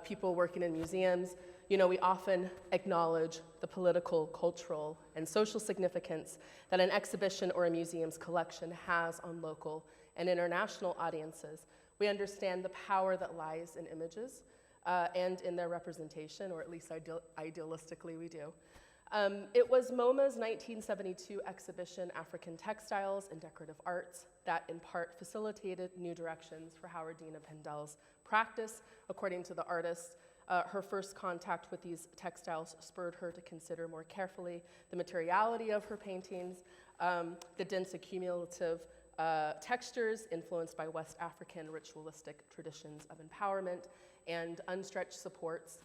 Speaker 7: people working in museums, you know, we often acknowledge the political, cultural, and social significance that an exhibition or a museum's collection has on local and international audiences. We understand the power that lies in images and in their representation, or at least idealistically we do. It was MoMA's 1972 exhibition, African Textiles and Decorative Arts, that in part facilitated new directions for Howardena Pindell's practice. According to the artist, her first contact with these textiles spurred her to consider more carefully the materiality of her paintings, the dense accumulative textures influenced by West African ritualistic traditions of empowerment, and unstretched supports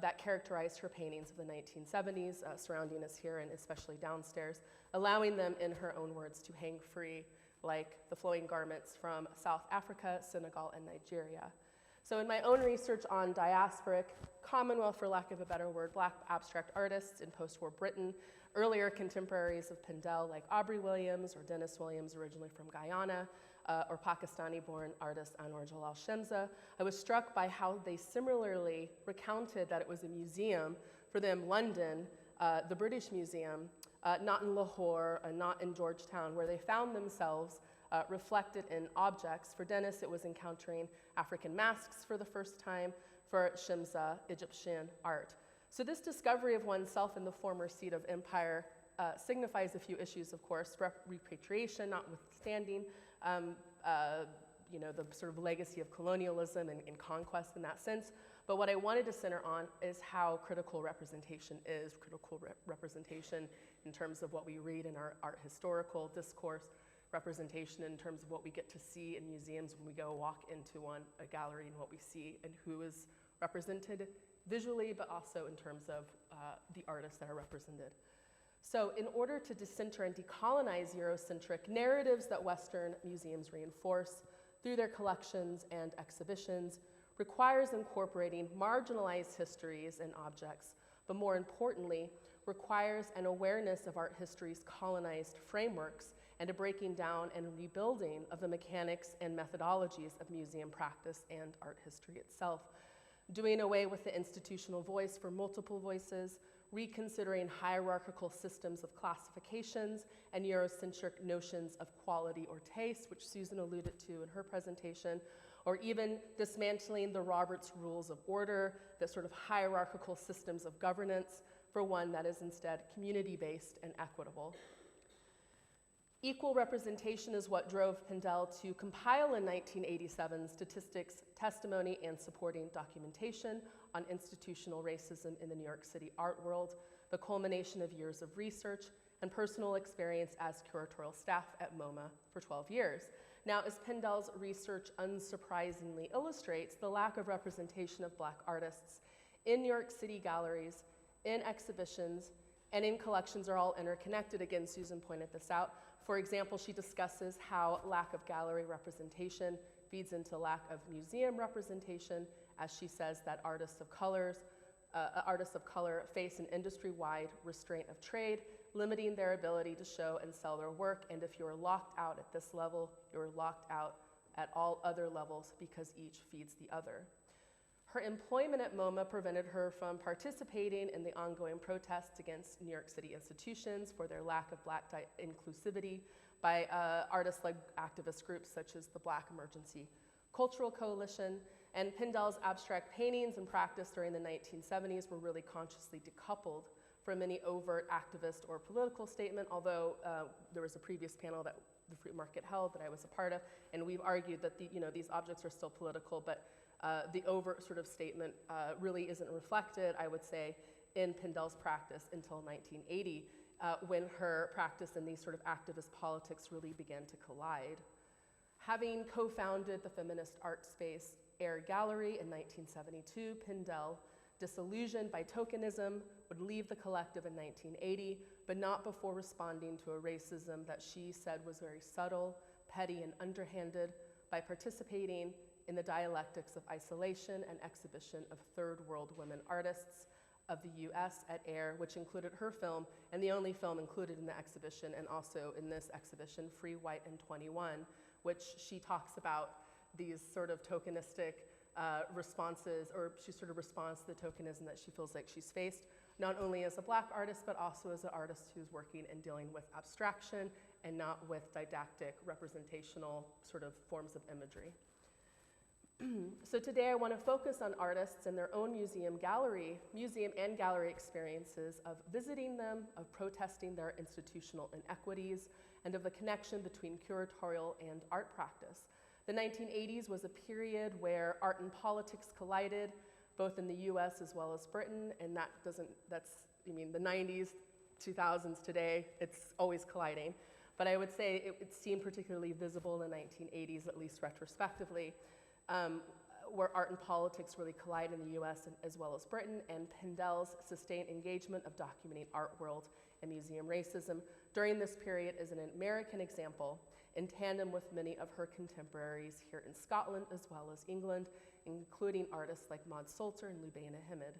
Speaker 7: that characterized her paintings of the 1970s, surrounding us here and especially downstairs, allowing them, in her own words, to hang free like the flowing garments from South Africa, Senegal, and Nigeria. So in my own research on diasporic, Commonwealth, for lack of a better word, Black abstract artists in post-war Britain, earlier contemporaries of Pindell like Aubrey Williams or Dennis Williams, originally from Guyana, or Pakistani-born artist Anwar Jalal Shemza, I was struck by how they similarly recounted that it was a museum, for them London, the British Museum, not in Lahore, not in Georgetown, where they found themselves reflected in objects. For Dennis, it was encountering African masks for the first time. For Shemza, Egyptian art. So this discovery of oneself in the former seat of empire signifies a few issues, of course, repatriation notwithstanding, you know, the sort of legacy of colonialism and conquest in that sense. But what I wanted to center on is how critical representation is, representation in terms of what we read in our art historical discourse, representation in terms of what we get to see in museums when we go walk into a gallery, and what we see and who is represented visually, but also in terms of the artists that are represented. So in order to decenter and decolonize Eurocentric narratives that Western museums reinforce through their collections and exhibitions requires incorporating marginalized histories and objects, but more importantly, requires an awareness of art history's colonized frameworks and a breaking down and rebuilding of the mechanics and methodologies of museum practice and art history itself. Doing away with the institutional voice for multiple voices, reconsidering hierarchical systems of classifications and Eurocentric notions of quality or taste, which Susan alluded to in her presentation, or even dismantling the Roberts rules of order, the sort of hierarchical systems of governance, for one that is instead community-based and equitable. Equal representation is what drove Pindell to compile in 1987 statistics, testimony, and supporting documentation on institutional racism in the New York City art world, the culmination of years of research and personal experience as curatorial staff at MoMA for 12 years. Now, as Pindell's research unsurprisingly illustrates, the lack of representation of Black artists in New York City galleries, in exhibitions, and in collections are all interconnected. Again, Susan pointed this out. For example, she discusses how lack of gallery representation feeds into lack of museum representation, as she says that artists of color face an industry-wide restraint of trade, limiting their ability to show and sell their work. And if you're locked out at this level, you're locked out at all other levels because each feeds the other. Her employment at MoMA prevented her from participating in the ongoing protests against New York City institutions for their lack of Black inclusivity by artists like activist groups such as the Black Emergency Cultural Coalition. And Pindell's abstract paintings and practice during the 1970s were really consciously decoupled from any overt activist or political statement, although there was a previous panel that the Fruitmarket held that I was a part of, and we've argued that these objects are still political, but the overt sort of statement really isn't reflected, I would say, in Pindell's practice until 1980, when her practice and these sort of activist politics really began to collide. Having co-founded the feminist art space Air Gallery in 1972, Pindell, disillusioned by tokenism, would leave the collective in 1980, but not before responding to a racism that she said was very subtle, petty, and underhanded by participating in the dialectics of isolation and exhibition of third world women artists of the US at Air, which included her film, and the only film included in the exhibition, and also in this exhibition, Free, White, and 21, which she talks about these sort of tokenistic responses, or she sort of responds to the tokenism that she feels like she's faced, not only as a Black artist, but also as an artist who's working and dealing with abstraction and not with didactic representational sort of forms of imagery. So today I want to focus on artists and their own museum and gallery experiences of visiting them, of protesting their institutional inequities, and of the connection between curatorial and art practice. The 1980s was a period where art and politics collided, both in the US as well as Britain, and the 90s, 2000s today, it's always colliding. But I would say it seemed particularly visible in the 1980s, at least retrospectively, where art and politics really collide in the US as well as Britain, and Pindell's sustained engagement of documenting art world and museum racism during this period is an American example, in tandem with many of her contemporaries here in Scotland as well as England, including artists like Maud Salter and Lubaina Himid.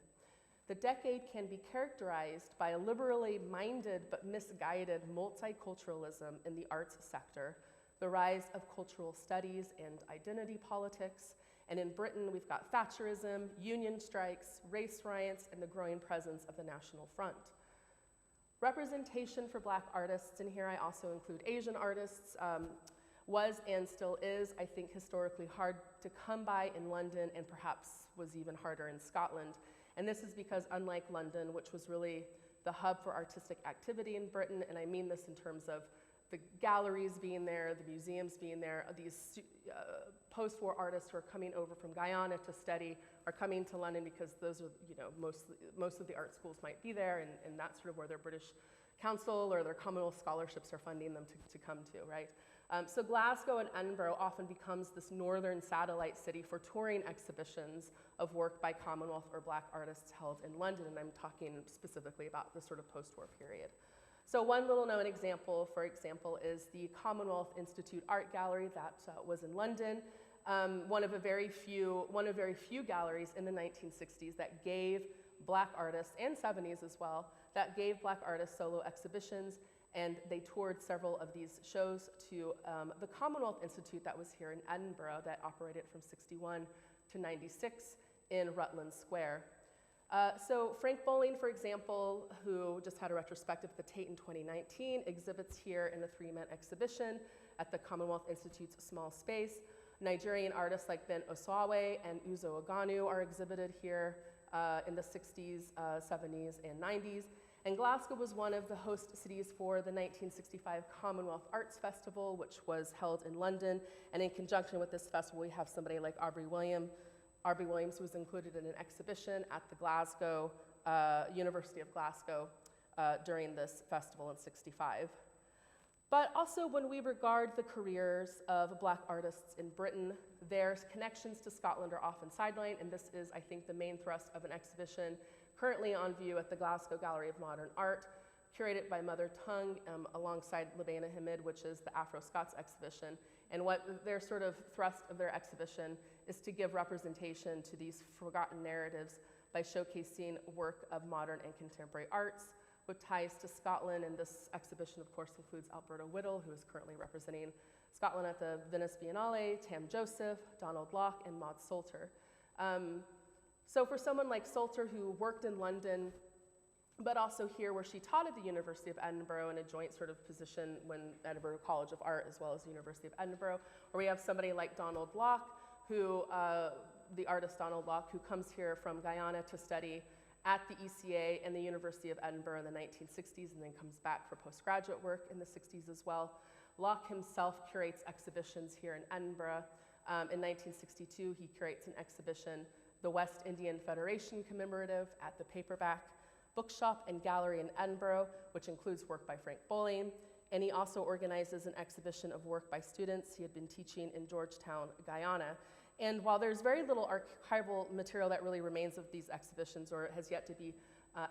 Speaker 7: The decade can be characterized by a liberally minded but misguided multiculturalism in the arts sector, the rise of cultural studies and identity politics, and in Britain we've got Thatcherism, union strikes, race riots, and the growing presence of the National Front. Representation for Black artists, and here I also include Asian artists, was and still is, I think, historically hard to come by in London, and perhaps was even harder in Scotland. And this is because, unlike London, which was really the hub for artistic activity in Britain, and I mean this in terms of the galleries being there, the museums being there, these post-war artists who are coming over from Guyana to study are coming to London because those are, most of the art schools might be there, and that's sort of where their British Council or their Commonwealth scholarships are funding them to come to, right? So Glasgow and Edinburgh often becomes this northern satellite city for touring exhibitions of work by Commonwealth or Black artists held in London, and I'm talking specifically about the sort of post-war period. So one little known example, for example, is the Commonwealth Institute Art Gallery that was in London, one of very few galleries in the 1960s that gave Black artists, and 70s as well, that gave Black artists solo exhibitions, and they toured several of these shows to the Commonwealth Institute that was here in Edinburgh that operated from 61 to 96 in Rutland Square. So Frank Bowling, for example, who just had a retrospective at the Tate in 2019, exhibits here in the 3-man exhibition at the Commonwealth Institute's small space. Nigerian artists like Ben Osawe and Uzo Oganu are exhibited here in the 60s, 70s, and 90s. And Glasgow was one of the host cities for the 1965 Commonwealth Arts Festival, which was held in London. And in conjunction with this festival, we have somebody like Aubrey Williams, who was included in an exhibition at the Glasgow, University of Glasgow during this festival in '65. But also when we regard the careers of Black artists in Britain, their connections to Scotland are often sidelined, and this is, I think, the main thrust of an exhibition currently on view at the Glasgow Gallery of Modern Art, curated by Mother Tongue alongside Howardena Pindell, which is the Afro-Scots exhibition. And what their sort of thrust of their exhibition is to give representation to these forgotten narratives by showcasing work of modern and contemporary arts with ties to Scotland. And this exhibition, of course, includes Alberta Whittle, who is currently representing Scotland at the Venice Biennale, Tam Joseph, Donald Locke, and Maud Salter. So for someone like Salter, who worked in London, but also here where she taught at the University of Edinburgh in a joint sort of position when Edinburgh College of Art as well as the University of Edinburgh, or we have somebody like Donald Locke, who, the artist Donald Locke, who comes here from Guyana to study at the ECA and the University of Edinburgh in the 1960s and then comes back for postgraduate work in the 60s as well. Locke himself curates exhibitions here in Edinburgh. In 1962, he curates an exhibition, the West Indian Federation Commemorative, at the Paperback Bookshop and Gallery in Edinburgh, which includes work by Frank Bowling. And he also organizes an exhibition of work by students he had been teaching in Georgetown, Guyana. And while there's very little archival material that really remains of these exhibitions or has yet to be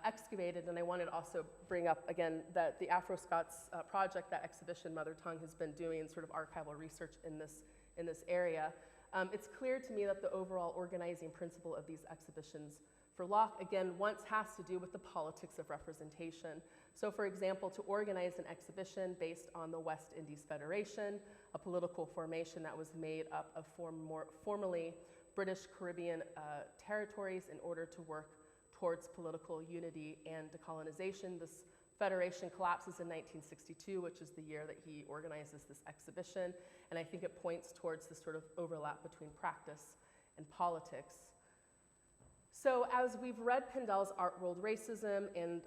Speaker 7: excavated, and I wanted to also bring up again that the Afro-Scots project, that exhibition Mother Tongue has been doing sort of archival research in this area. It's clear to me that the overall organizing principle of these exhibitions for Locke, again, once has to do with the politics of representation. So for example, to organize an exhibition based on the West Indies Federation, a political formation that was made up of formerly British Caribbean territories in order to work towards political unity and decolonization. This federation collapses in 1962, which is the year that he organizes this exhibition. And I think it points towards this sort of overlap between practice and politics. So as we've read Pindell's Art World Racism and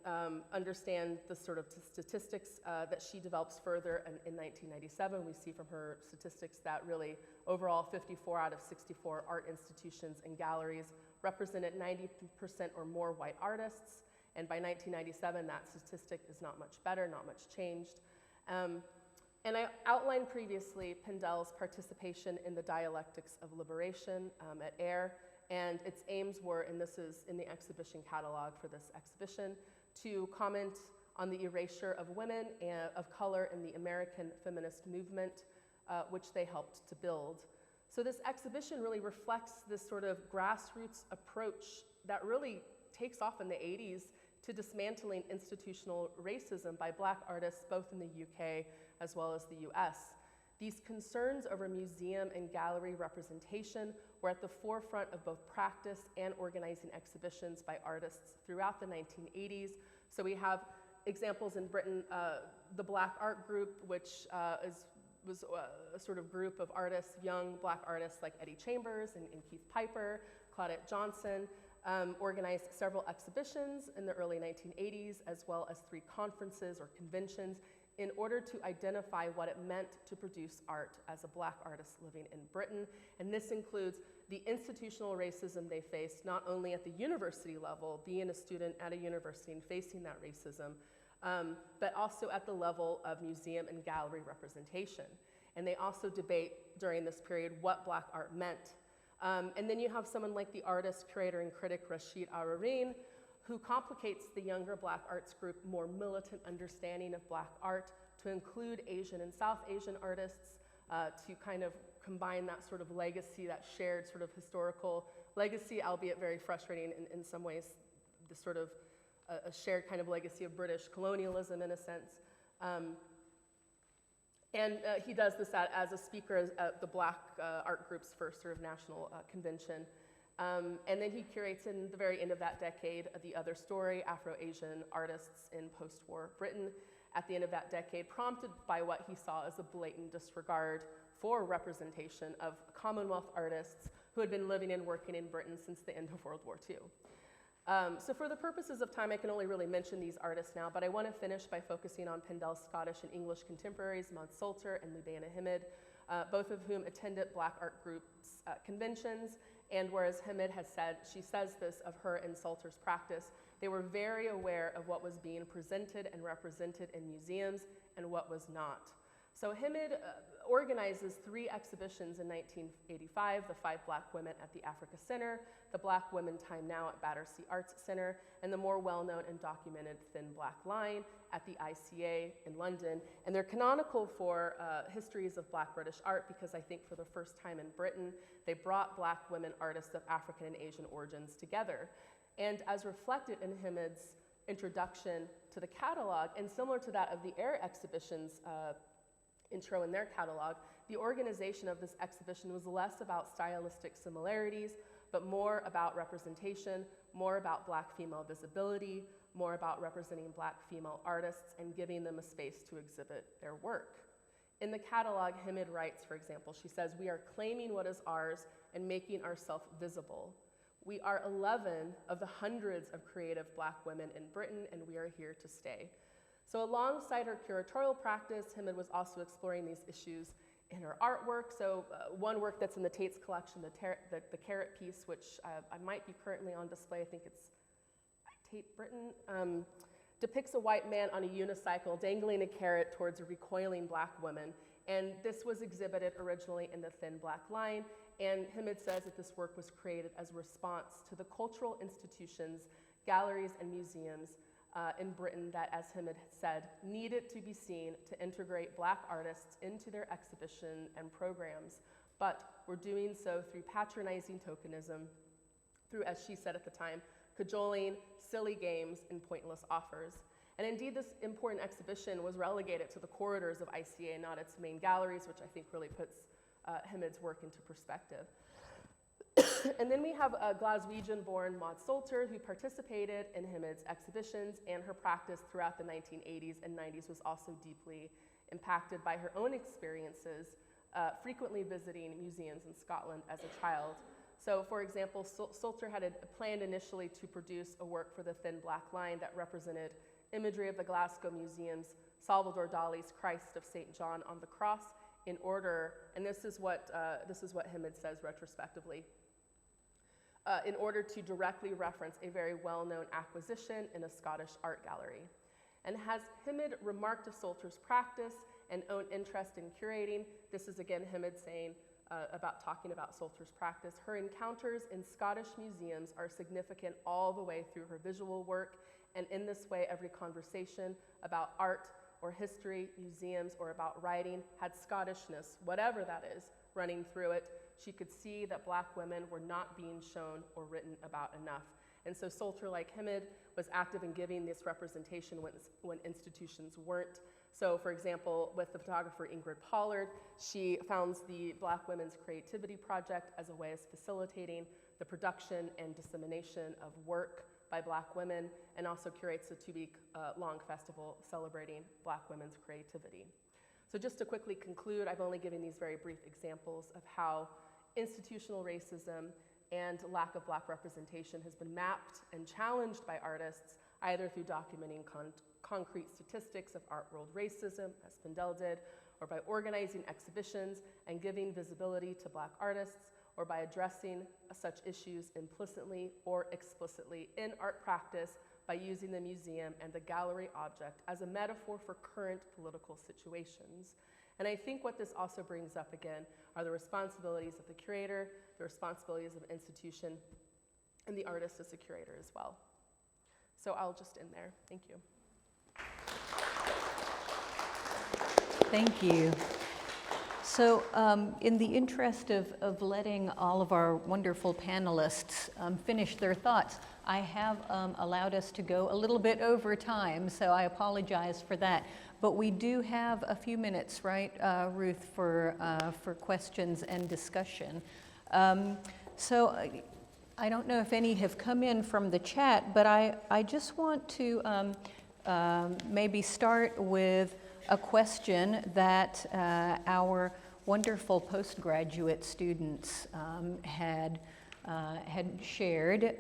Speaker 7: understand the sort of statistics that she develops further in 1997, we see from her statistics that really overall 54 out of 64 art institutions and galleries represented 90% or more white artists. And by 1997, that statistic is not much better, not much changed. And I outlined previously Pindell's participation in the dialectics of liberation at AIR. And its aims were, and this is in the exhibition catalog for this exhibition, to comment on the erasure of women of color in the American feminist movement, which they helped to build. So this exhibition really reflects this sort of grassroots approach that really takes off in the 80s to dismantling institutional racism by Black artists both in the UK as well as the US. These concerns over museum and gallery representation were at the forefront of both practice and organizing exhibitions by artists throughout the 1980s. So we have examples in Britain, the Black Art Group, which was a sort of group of artists, young Black artists like Eddie Chambers and Keith Piper, Claudette Johnson, organized several exhibitions in the early 1980s, as well as 3 conferences or conventions in order to identify what it meant to produce art as a Black artist living in Britain. And this includes the institutional racism they faced, not only at the university level, being a student at a university and facing that racism, but also at the level of museum and gallery representation. And they also debate during this period what Black art meant. And then you have someone like the artist, curator, and critic Rashid Ararin, who complicates the younger Black arts group more militant understanding of Black art to include Asian and South Asian artists, to kind of combine that sort of legacy, that shared sort of historical legacy, albeit very frustrating in some ways, the sort of a shared kind of legacy of British colonialism in a sense. And he does this as a speaker at the Black art group's first sort of national convention. And then he curates in the very end of that decade The Other Story, Afro-Asian artists in post-war Britain at the end of that decade, prompted by what he saw as a blatant disregard for representation of Commonwealth artists who had been living and working in Britain since the end of World War II. So for the purposes of time, I can only really mention these artists now, but I want to finish by focusing on Pindell's Scottish and English contemporaries, Maud Salter and Howardena Pindell, both of whom attended Black art groups conventions. And whereas Hamid has said, she says this of her and Salter's practice, they were very aware of what was being presented and represented in museums and what was not. So Hamid organizes 3 exhibitions in 1985, the 5 Black women at the Africa Center, the Black Women Time Now at Battersea Arts Center, and the more well-known and documented Thin Black Line at the ICA in London. And they're canonical for histories of Black British art because I think for the first time in Britain, they brought Black women artists of African and Asian origins together. And as reflected in Hamid's introduction to the catalog, and similar to that of the Air exhibitions intro in their catalog, the organization of this exhibition was less about stylistic similarities, but more about representation, more about Black female visibility, more about representing Black female artists and giving them a space to exhibit their work. In the catalog, Hamid writes, for example, she says, "We are claiming what is ours and making ourselves visible. We are 11 of the hundreds of creative Black women in Britain, and we are here to stay." So alongside her curatorial practice, Hamid was also exploring these issues in her artwork. So one work that's in the Tate's collection, the Carrot piece, which I might be currently on display, I think it's Tate Britain, depicts a white man on a unicycle dangling a carrot towards a recoiling Black woman. And this was exhibited originally in the Thin Black Line. And Hamid says that this work was created as a response to the cultural institutions, galleries, and museums in Britain that, as Hamid said, needed to be seen to integrate Black artists into their exhibition and programs, but were doing so through patronizing tokenism, through, as she said at the time, cajoling, silly games, and pointless offers. And indeed, this important exhibition was relegated to the corridors of ICA, not its main galleries, which I think really puts Hamid's work into perspective. And then we have a Glaswegian-born Maud Salter, who participated in Hamid's exhibitions, and her practice throughout the 1980s and 90s was also deeply impacted by her own experiences, frequently visiting museums in Scotland as a child. So, for example, Salter had planned initially to produce a work for the Thin Black Line that represented imagery of the Glasgow Museum's Salvador Dali's Christ of St. John on the Cross in order, and this is what Hamid says retrospectively, in order to directly reference a very well-known acquisition in a Scottish art gallery. And as Hamid remarked of Salter's practice and own interest in curating, this is again Hamid saying about talking about Salter's practice, her encounters in Scottish museums are significant all the way through her visual work, and in this way every conversation about art or history, museums, or about writing had Scottishness, whatever that is, running through it. She could see that Black women were not being shown or written about enough. And so Salter, like Hamid, was active in giving this representation when institutions weren't. So for example, with the photographer Ingrid Pollard, she founds the Black Women's Creativity Project as a way of facilitating the production and dissemination of work by Black women, and also curates a 2-week long festival celebrating Black women's creativity. So just to quickly conclude, I've only given these very brief examples of how institutional racism and lack of Black representation has been mapped and challenged by artists, either through documenting concrete statistics of art world racism, as Pindell did, or by organizing exhibitions and giving visibility to Black artists, or by addressing such issues implicitly or explicitly in art practice by using the museum and the gallery object as a metaphor for current political situations. And I think what this also brings up again are the responsibilities of the curator, the responsibilities of an institution, and the artist as a curator as well. So I'll just end there. Thank you.
Speaker 4: Thank you. So in the interest of letting all of our wonderful panelists finish their thoughts, I have allowed us to go a little bit over time, so I apologize for that. But we do have a few minutes, right, Ruth, for questions and discussion. So I don't know if any have come in from the chat, but I just want to maybe start with a question that our wonderful postgraduate students had had shared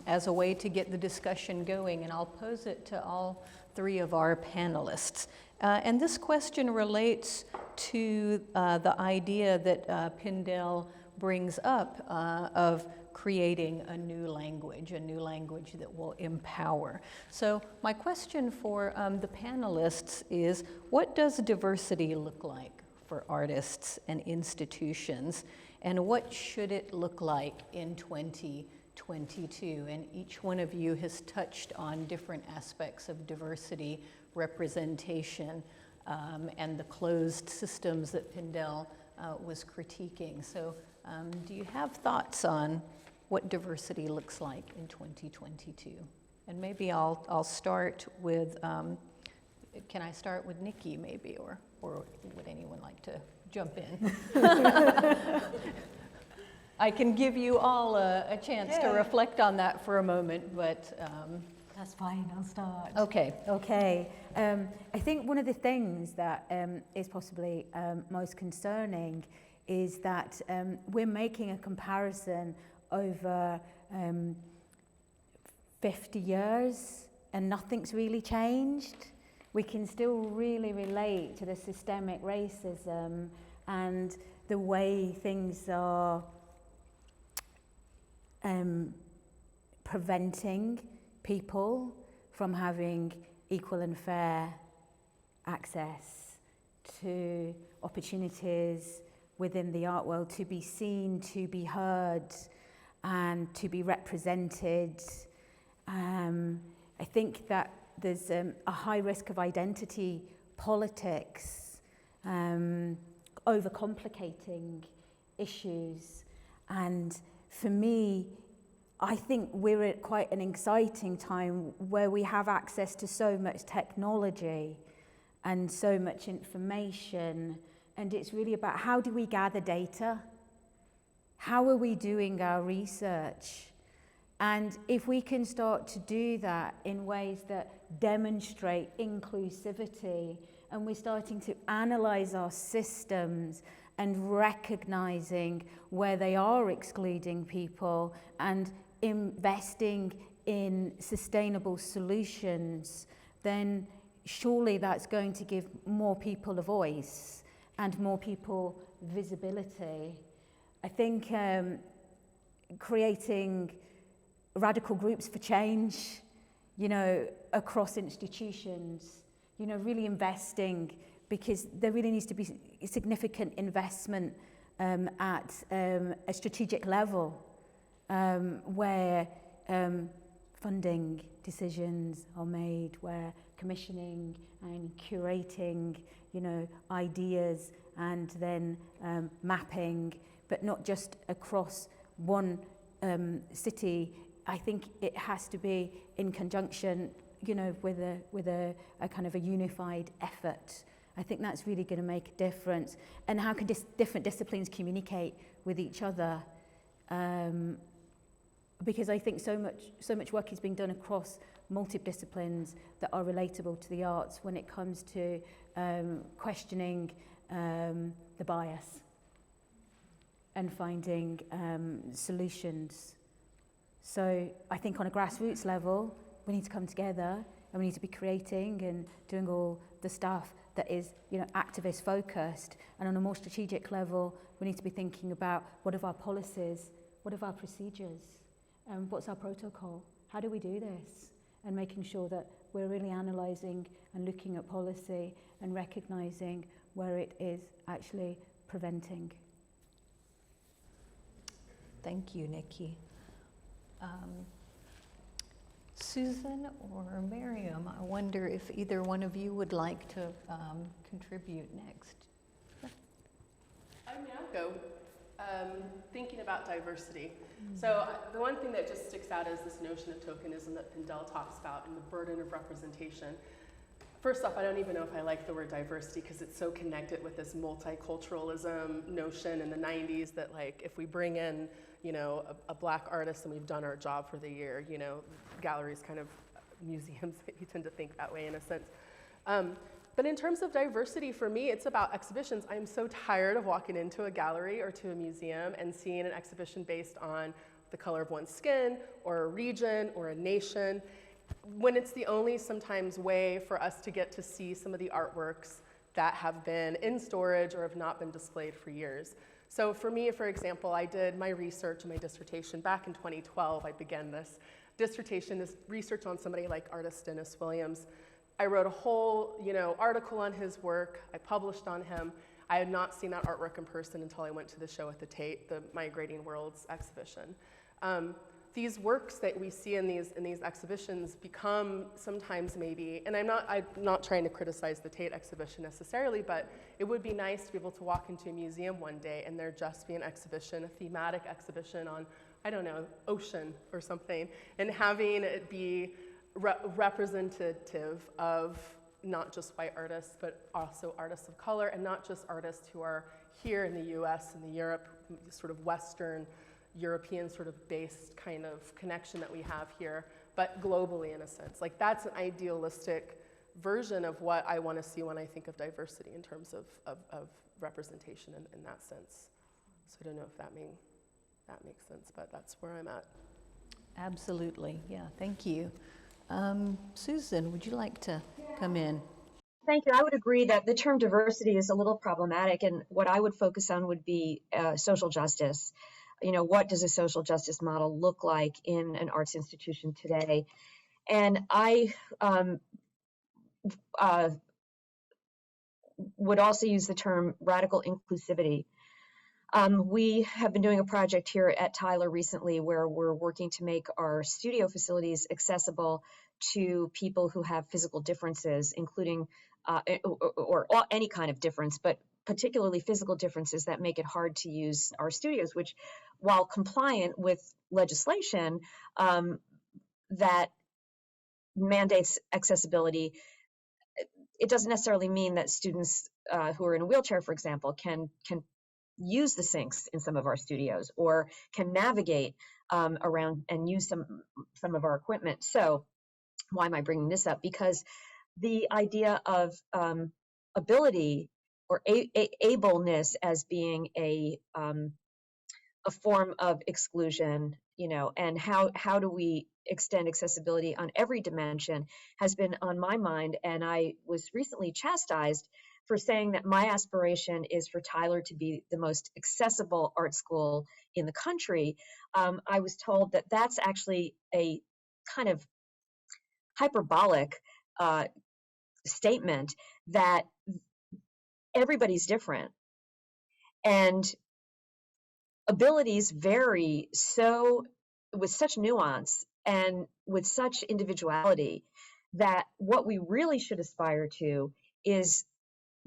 Speaker 4: as a way to get the discussion going, and I'll pose it to all three of our panelists. And this question relates to the idea that Pindell brings up of creating a new language that will empower. So my question for the panelists is, what does diversity look like for artists and institutions, and what should it look like in 2022? And each one of you has touched on different aspects of diversity representation and the closed systems that Pindell was critiquing. So do you have thoughts on what diversity looks like in 2022? And maybe I'll start with, can I start with Nikki maybe, or would anyone like to jump in? I can give you all a chance to reflect on that for a moment, but...
Speaker 6: That's fine, I'll start.
Speaker 4: Okay.
Speaker 6: Okay. I think one of the things that is possibly most concerning is that we're making a comparison over 50 years and nothing's really changed. We can still really relate to the systemic racism and the way things are preventing people from having equal and fair access to opportunities within the art world, to be seen, to be heard, and to be represented. I think that there's a high risk of identity politics, overcomplicating issues. And for me, I think we're at quite an exciting time where we have access to so much technology and so much information, and it's really about how do we gather data? How are we doing our research? And if we can start to do that in ways that demonstrate inclusivity, and we're starting to analyze our systems and recognizing where they are excluding people and investing in sustainable solutions, then surely that's going to give more people a voice and more people visibility. I think creating radical groups for change, across institutions, really investing, because there really needs to be significant investment at a strategic level where funding decisions are made, where commissioning and curating, ideas and then mapping, but not just across one city. I think it has to be in conjunction, with a kind of a unified effort. I think that's really going to make a difference. And how can different disciplines communicate with each other? Because I think so much work is being done across multidisciplines that are relatable to the arts when it comes to questioning the bias and finding solutions. So I think on a grassroots level, we need to come together and we need to be creating and doing all the stuff that is, activist focused. And on a more strategic level, we need to be thinking about what are our policies, what are our procedures, and what's our protocol? How do we do this? And making sure that we're really analysing and looking at policy and recognising where it is actually preventing.
Speaker 4: Thank you, Nikki. Susan or Maryam, I wonder if either one of you would like to contribute next.
Speaker 7: I mean, I'll go. Thinking about diversity. So the one thing that just sticks out is this notion of tokenism that Pindell talks about and the burden of representation. First off, I don't even know if I like the word diversity because it's so connected with this multiculturalism notion in the 90s that, like, if we bring in, a black artist and we've done our job for the year, galleries, kind of museums, you tend to think that way in a sense. But in terms of diversity, for me, it's about exhibitions. I'm so tired of walking into a gallery or to a museum and seeing an exhibition based on the color of one's skin, or a region, or a nation, when it's the only sometimes way for us to get to see some of the artworks that have been in storage or have not been displayed for years. So for me, for example, I did my research and my dissertation back in 2012. I began this dissertation, this research on somebody like artist Dennis Williams. I wrote a whole, article on his work. I published on him. I had not seen that artwork in person until I went to the show at the Tate, the Migrating Worlds exhibition. These works that we see in these exhibitions become sometimes maybe, and I'm not trying to criticize the Tate exhibition necessarily, but it would be nice to be able to walk into a museum one day and there just be an exhibition, a thematic exhibition on, I don't know, ocean or something, and having it be representative of not just white artists, but also artists of color, and not just artists who are here in the US and the Europe, sort of Western European sort of based kind of connection that we have here, but globally in a sense. Like that's an idealistic version of what I want to see when I think of diversity in terms of representation in that sense. So I don't know if that makes sense, but that's where I'm at.
Speaker 4: Absolutely, yeah, thank you. Susan, would you like to come in?
Speaker 5: Thank you. I would agree that the term diversity is a little problematic, and what I would focus on would be social justice. What does a social justice model look like in an arts institution today? And I would also use the term radical inclusivity. We have been doing a project here at Tyler recently where we're working to make our studio facilities accessible to people who have physical differences, including or any kind of difference, but particularly physical differences that make it hard to use our studios, which, while compliant with legislation that mandates accessibility, it doesn't necessarily mean that students who are in a wheelchair, for example, can use the sinks in some of our studios or can navigate around and use some of our equipment. So why am I bringing this up? Because the idea of ability or ableness as being a form of exclusion, and how do we extend accessibility on every dimension has been on my mind. And I was recently chastised for saying that my aspiration is for Tyler to be the most accessible art school in the country. I was told that that's actually a kind of hyperbolic statement, that everybody's different and abilities vary so with such nuance and with such individuality that what we really should aspire to is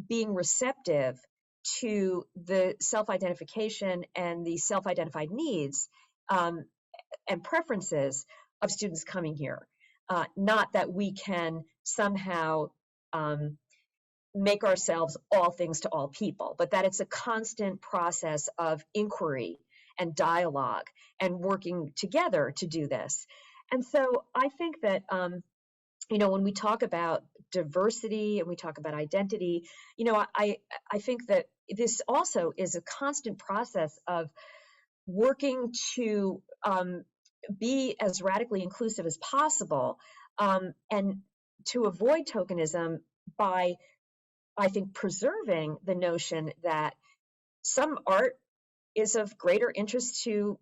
Speaker 5: being receptive to the self-identification and the self-identified needs and preferences of students coming here. Not that we can somehow make ourselves all things to all people, but that it's a constant process of inquiry and dialogue and working together to do this. And so I think that, when we talk about diversity and we talk about identity, I think that this also is a constant process of working to be as radically inclusive as possible and to avoid tokenism by, I think, preserving the notion that some art is of greater interest to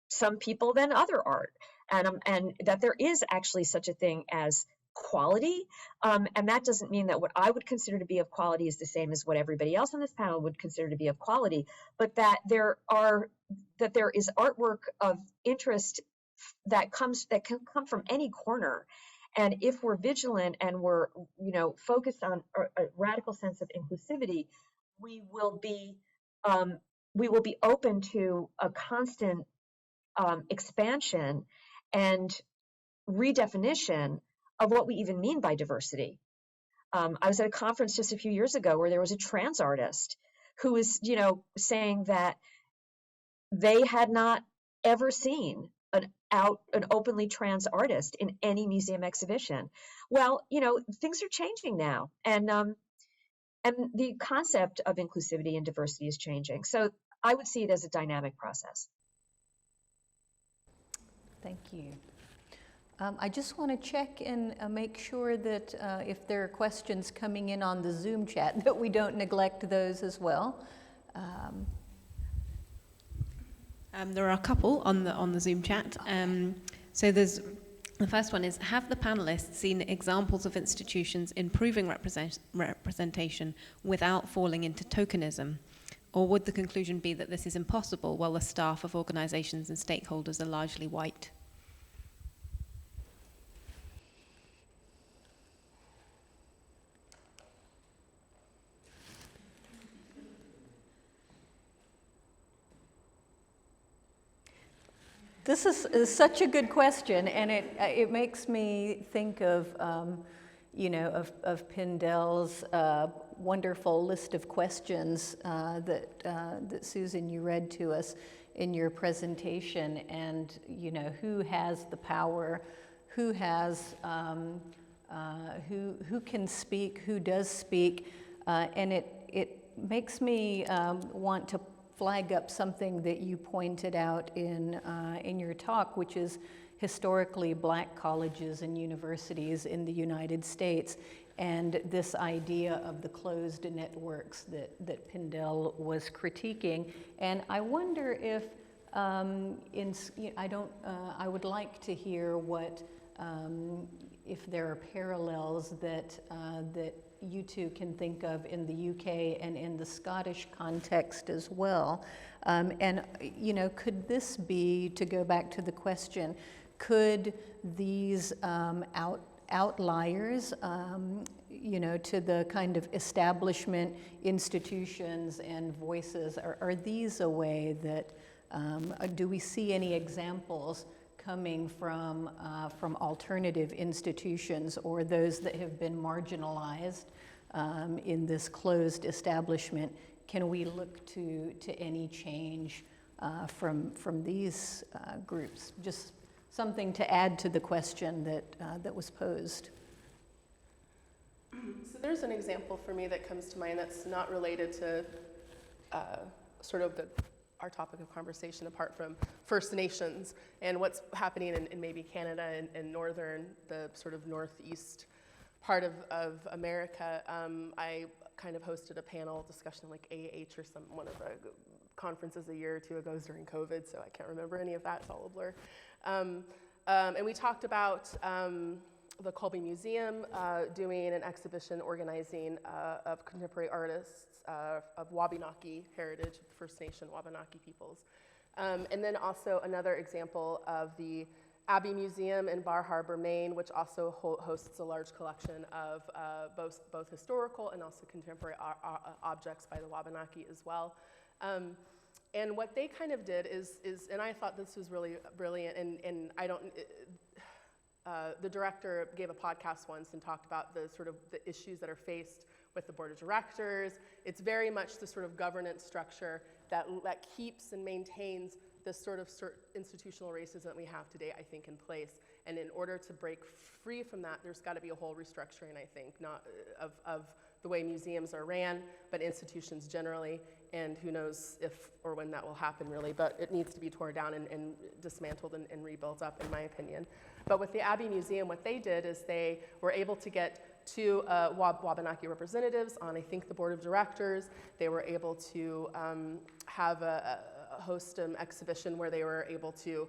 Speaker 5: some people than other art, and that there is actually such a thing as quality, and that doesn't mean that what I would consider to be of quality is the same as what everybody else on this panel would consider to be of quality, but that there is artwork of interest that can come from any corner. And if we're vigilant and we're focused on a radical sense of inclusivity, we will be open to a constant expansion and redefinition of what we even mean by diversity. I was at a conference just a few years ago where there was a trans artist who was saying that they had not ever seen an openly trans artist in any museum exhibition. Well, things are changing now, and the concept of inclusivity and diversity is changing. So I would see it as a dynamic process.
Speaker 4: Thank you. I just want to check and make sure that if there are questions coming in on the Zoom chat, that we don't neglect those as well.
Speaker 1: There are a couple on the Zoom chat. So the first one is, have the panelists seen examples of institutions improving representation without falling into tokenism? Or would the conclusion be that this is impossible while the staff of organisations and stakeholders are largely white?
Speaker 4: This is such a good question, and it makes me think of Pindell's wonderful list of questions that Susan, you read to us in your presentation, and who has the power, who has who can speak, who does speak, and it makes me want to flag up something that you pointed out in your talk, which is historically Black colleges and universities in the United States, and this idea of the closed networks that Pindell was critiquing. And I wonder if I would like to hear what if there are parallels that you two can think of in the UK and in the Scottish context as well. And could this be, to go back to the question, could these outliers, to the kind of establishment institutions and voices, are these a way that, do we see any examples coming from alternative institutions or those that have been marginalized in this closed establishment? Can we look to any change from these groups? Just something to add to the question that was posed.
Speaker 7: So there's an example for me that comes to mind that's not related to sort of our topic of conversation, apart from First Nations and what's happening in maybe Canada and the sort of northeast part of America. I kind of hosted a panel discussion like AH or one of the conferences a year or two ago during COVID, so I can't remember any of that, it's all a blur. And we talked about the Colby Museum doing an exhibition organizing of contemporary artists of Wabanaki heritage, First Nation Wabanaki peoples. And then also another example of the Abbey Museum in Bar Harbor, Maine, which also hosts a large collection of both historical and also contemporary objects by the Wabanaki as well. And what they kind of did is, and I thought this was really brilliant, and I don't, the director gave a podcast once and talked about the issues that are faced with the board of directors. It's very much the sort of governance structure that keeps and maintains this sort of institutional racism that we have today, I think, in place. And in order to break free from that, there's got to be a whole restructuring, I think, not of the way museums are ran, but institutions generally. And who knows if or when that will happen, really. But it needs to be torn down and dismantled and rebuilt up, in my opinion. But with the Abbey Museum, what they did is they were able to get two Wabanaki representatives on, I think, the board of directors. They were able to have a host exhibition where they were able to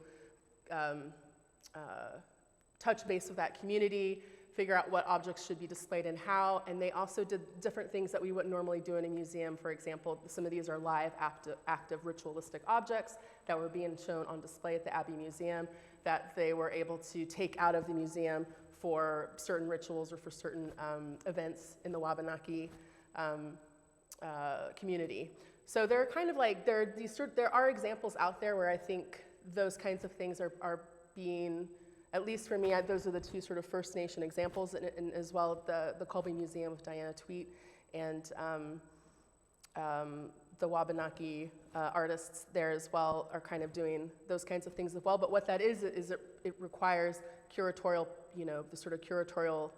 Speaker 7: touch base with that community, figure out what objects should be displayed and how, and they also did different things that we wouldn't normally do in a museum. For example, some of these are live, active ritualistic objects that were being shown on display at the Abbey Museum that they were able to take out of the museum for certain rituals or for certain events in the Wabanaki community. So they're kind of like, there are examples out there where I think those kinds of things are being, at least for me, those are the two sort of First Nation examples, and as well the Colby Museum of Diana Tweet, and the Wabanaki artists there as well are kind of doing those kinds of things as well. But what that is it requires curatorial, the sort of curatorial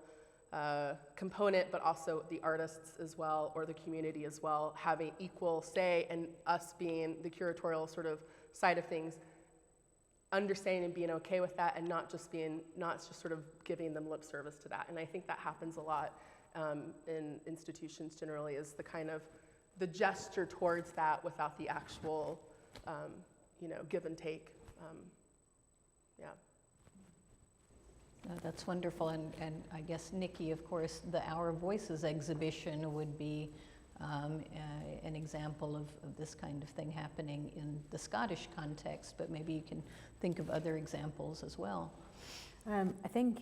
Speaker 7: component, but also the artists as well, or the community as well, having equal say, and us being the curatorial sort of side of things, understanding and being okay with that, and not just sort of giving them lip service to that. And I think that happens a lot in institutions generally, is the kind of the gesture towards that without the actual, give and take. Yeah.
Speaker 4: That's wonderful, and I guess, Nikki, of course, the Our Voices exhibition would be an example of this kind of thing happening in the Scottish context, but maybe you can think of other examples as well.
Speaker 6: I think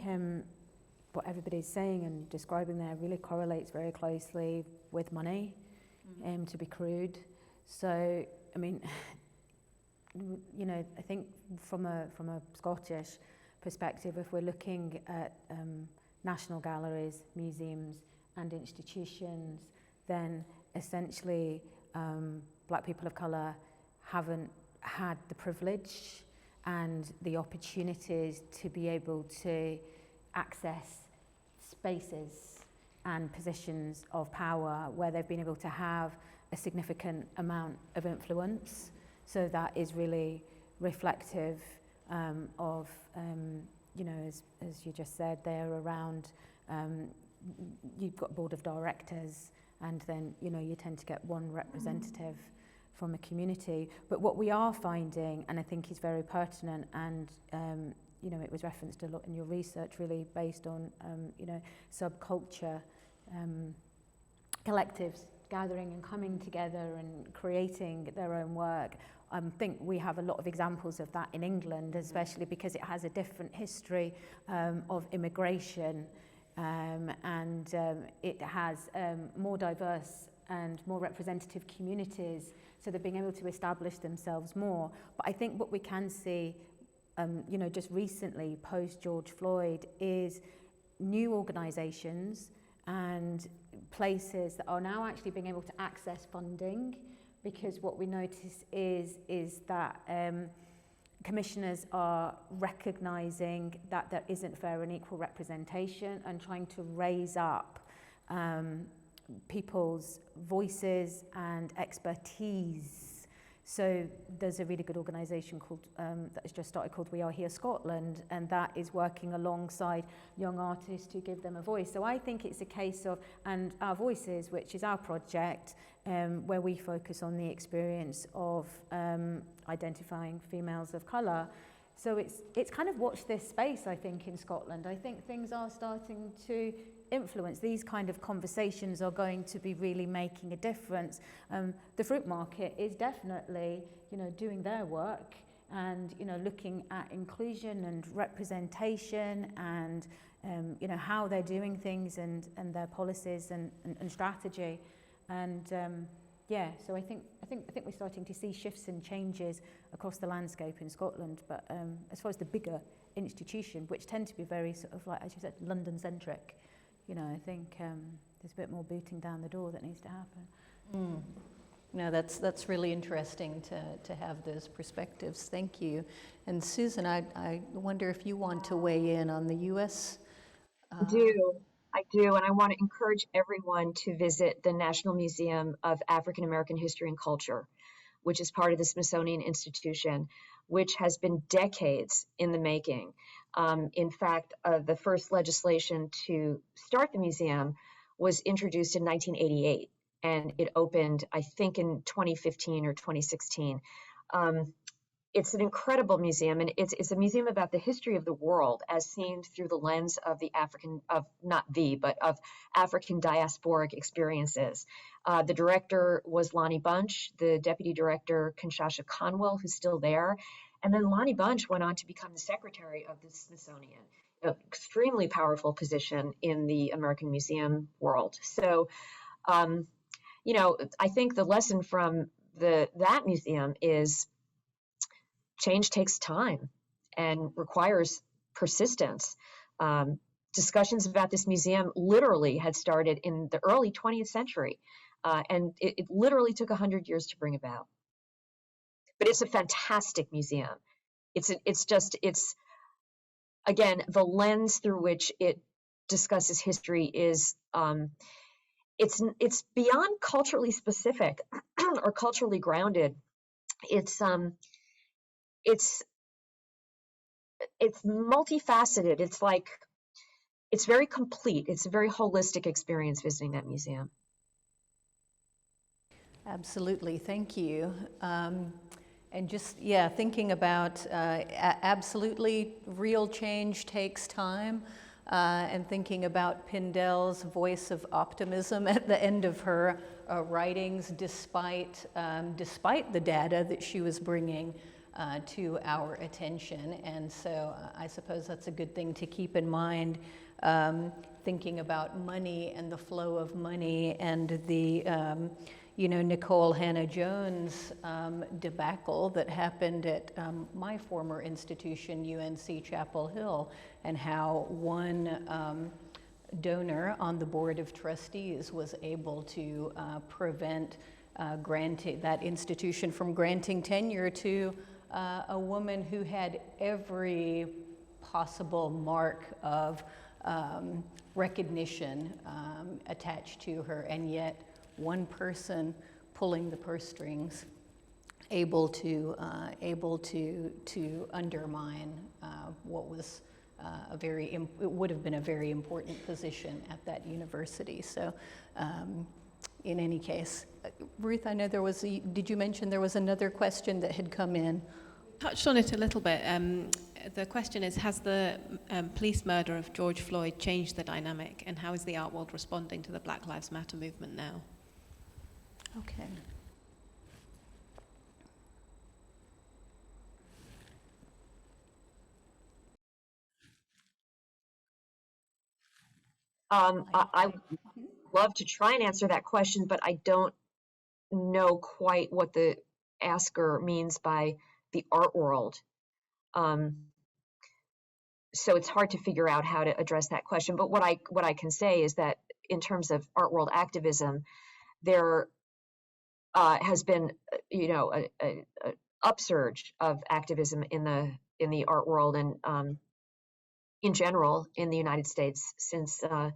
Speaker 6: what everybody's saying and describing there really correlates very closely with money, to be crude. So, I mean, I think from a Scottish perspective, if we're looking at national galleries, museums and institutions, then essentially black people of colour haven't had the privilege and the opportunities to be able to access spaces and positions of power where they've been able to have a significant amount of influence. So that is really reflective of, as you just said, they're around, you've got board of directors, and then, you tend to get one representative from a community. But what we are finding, and I think is very pertinent, and it was referenced a lot in your research, really based on, subculture collectives gathering and coming together and creating their own work. I think we have a lot of examples of that in England, especially because it has a different history of immigration, and it has more diverse and more representative communities, so they're being able to establish themselves more. But I think what we can see, just recently, post George Floyd, is new organisations and places that are now actually being able to access funding, because what we notice is that commissioners are recognising that there isn't fair and equal representation, and trying to raise up people's voices and expertise. So there's a really good organisation called that has just started called We Are Here Scotland, and that is working alongside young artists to give them a voice. So I think it's a case of, and Our Voices, which is our project, where we focus on the experience of identifying females of colour. So it's kind of watch this space, I think, in Scotland. I think things are starting to influence. These kind of conversations are going to be really making a difference. The Fruitmarket is definitely, doing their work, and, looking at inclusion and representation, and, how they're doing things, and their policies and strategy. And so I think we're starting to see shifts and changes across the landscape in Scotland. But as far as the bigger institution, which tend to be very sort of like, as you said, London-centric, I think there's a bit more booting down the door that needs to happen.
Speaker 4: No, that's really interesting to have those perspectives. Thank you. And Susan, I wonder if you want to weigh in on the U.S.
Speaker 5: I do, and I want to encourage everyone to visit the National Museum of African American History and Culture, which is part of the Smithsonian Institution, which has been decades in the making. In fact, the first legislation to start the museum was introduced in 1988, and it opened, I think, in 2015 or 2016. It's an incredible museum, and it's a museum about the history of the world as seen through the lens of of African diasporic experiences. The director was Lonnie Bunch, the deputy director, Kinshasa Conwell, who's still there. And then Lonnie Bunch went on to become the secretary of the Smithsonian, an extremely powerful position in the American museum world. So, I think the lesson from that museum is change takes time and requires persistence. Discussions about this museum literally had started in the early 20th century. and it literally took 100 years to bring about. But it's a fantastic museum. It's again, the lens through which it discusses history is it's beyond culturally specific or culturally grounded. It's multifaceted. It's very complete. It's a very holistic experience visiting that museum.
Speaker 4: Absolutely, thank you. And just, yeah, thinking about absolutely real change takes time, and thinking about Pindell's voice of optimism at the end of her writings, despite the data that she was bringing to our attention. And so I suppose that's a good thing to keep in mind, thinking about money and the flow of money and the Nicole Hannah-Jones debacle that happened at my former institution, UNC Chapel Hill, and how one donor on the board of trustees was able to prevent that institution from granting tenure to a woman who had every possible mark of recognition attached to her, and yet one person pulling the purse strings, able to undermine what was it would have been a very important position at that university. So, in any case, Ruth, I know did you mention there was another question that had come in?
Speaker 1: Touched on it a little bit. The question is, has the police murder of George Floyd changed the dynamic, and how is the art world responding to the Black Lives Matter movement now?
Speaker 4: Okay.
Speaker 5: I would love to try and answer that question, but I don't know quite what the asker means by the art world. So it's hard to figure out how to address that question. But what I can say is that in terms of art world activism, there has been, an upsurge of activism in the art world and in general in the United States since the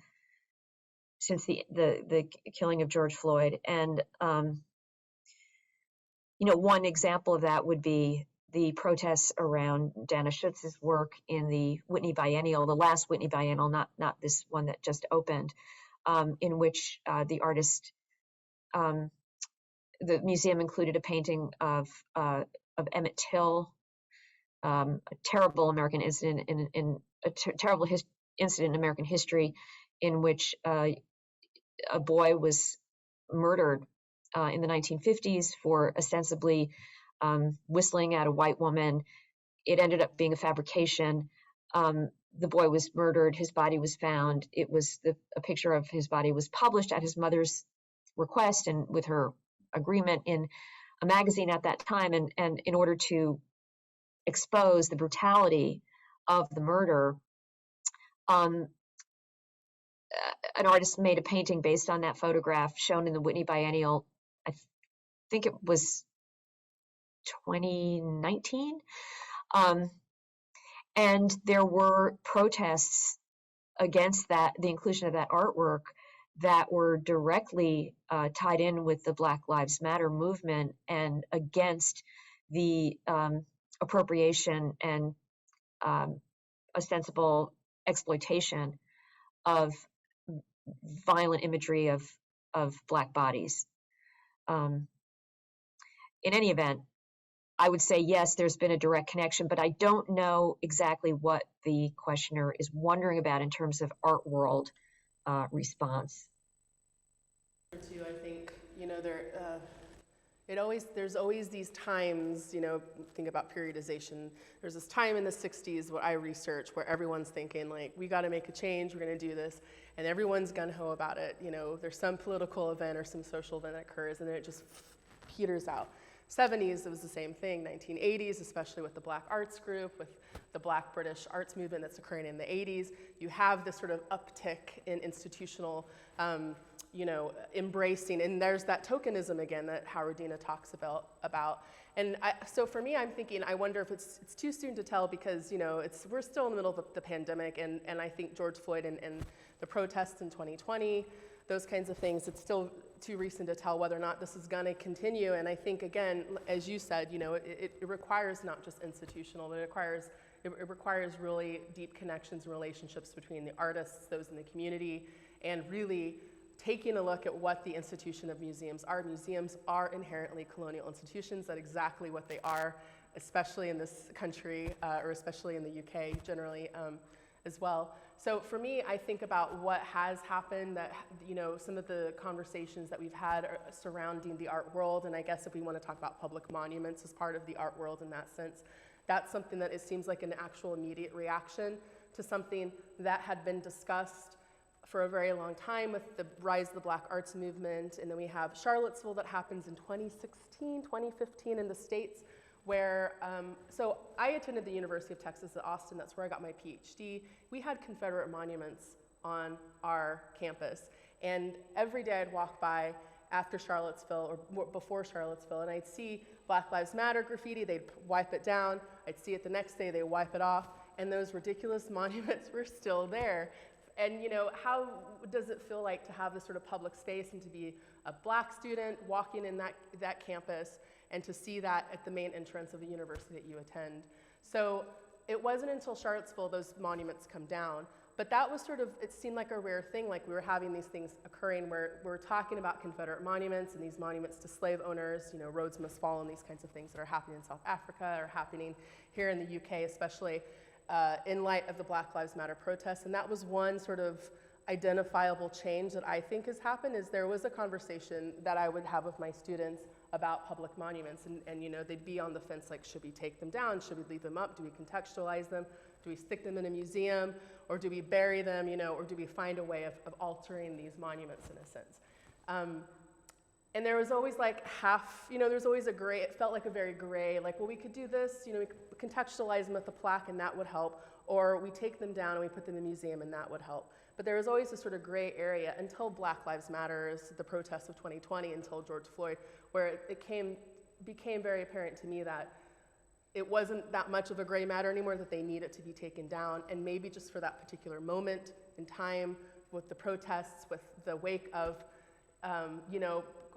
Speaker 5: killing of George Floyd. And one example of that would be the protests around Dana Schutz's work in the Whitney Biennial, the last Whitney Biennial, not this one that just opened, in which the artist, the museum included a painting of Emmett Till, a terrible American incident terrible incident in American history, in which a boy was murdered in the 1950s for ostensibly whistling at a white woman. It ended up being a fabrication. The boy was murdered. His body was found. A picture of his body was published at his mother's request and with her agreement in a magazine at that time. And in order to expose the brutality of the murder, an artist made a painting based on that photograph shown in the Whitney Biennial. I think it was 2019. And there were protests against the inclusion of that artwork that were directly tied in with the Black Lives Matter movement and against the appropriation and ostensible exploitation of violent imagery of Black bodies. In any event, I would say yes, there's been a direct connection, but I don't know exactly what the questioner is wondering about in terms of art world response.
Speaker 7: Too, I think there's always these times. Think about periodization. There's this time in the '60s, what I research, where everyone's thinking like, we got to make a change, we're going to do this, and everyone's gung-ho about it. There's some political event or some social event that occurs, and then it just peters out. '70s, it was the same thing. 1980s, especially with the Black Arts Group, with the Black British arts movement that's occurring in the '80s, you have this sort of uptick in institutional embracing, and there's that tokenism again that Howardena talks about. And so for me, I'm thinking, I wonder if it's too soon to tell, because we're still in the middle of the pandemic, and I think George Floyd and the protests in 2020, those kinds of things, it's still too recent to tell whether or not this is going to continue. And I think, again, as you said, it requires not just institutional, but it requires really deep connections and relationships between the artists, those in the community, and really taking a look at what the institution of museums are. Museums are inherently colonial institutions. That's exactly what they are, especially in this country, or especially in the UK generally as well. So for me, I think about what has happened, that some of the conversations that we've had surrounding the art world, and I guess if we want to talk about public monuments as part of the art world in that sense, that's something that it seems like an actual immediate reaction to something that had been discussed for a very long time with the rise of the Black arts movement. And then we have Charlottesville that happens in 2016, 2015 in the States, where, so I attended the University of Texas at Austin. That's where I got my PhD. We had Confederate monuments on our campus. And every day I'd walk by after Charlottesville or before Charlottesville, and I'd see Black Lives Matter graffiti. They'd wipe it down. I'd see it the next day, they'd wipe it off. And those ridiculous monuments were still there. And how does it feel like to have this sort of public space and to be a Black student walking in that campus and to see that at the main entrance of the university that you attend? So it wasn't until Charlottesville those monuments come down, but that was sort of, it seemed like a rare thing, like we were having these things occurring where we're talking about Confederate monuments and these monuments to slave owners, Rhodes Must Fall, and these kinds of things that are happening in South Africa or happening here in the UK especially. In light of the Black Lives Matter protests. And that was one sort of identifiable change that I think has happened, is there was a conversation that I would have with my students about public monuments, and they'd be on the fence, like, should we take them down? Should we leave them up? Do we contextualize them? Do we stick them in a museum? Or do we bury them, or do we find a way of altering these monuments in a sense? And there was always like there's always a gray, it felt like a very gray, like, well, we could do this, we could contextualize them with a plaque and that would help, or we take them down and we put them in a museum and that would help. But there was always this sort of gray area until Black Lives Matter, the protests of 2020, until George Floyd, where it became very apparent to me that it wasn't that much of a gray matter anymore, that they needed to be taken down, and maybe just for that particular moment in time with the protests, with the wake of,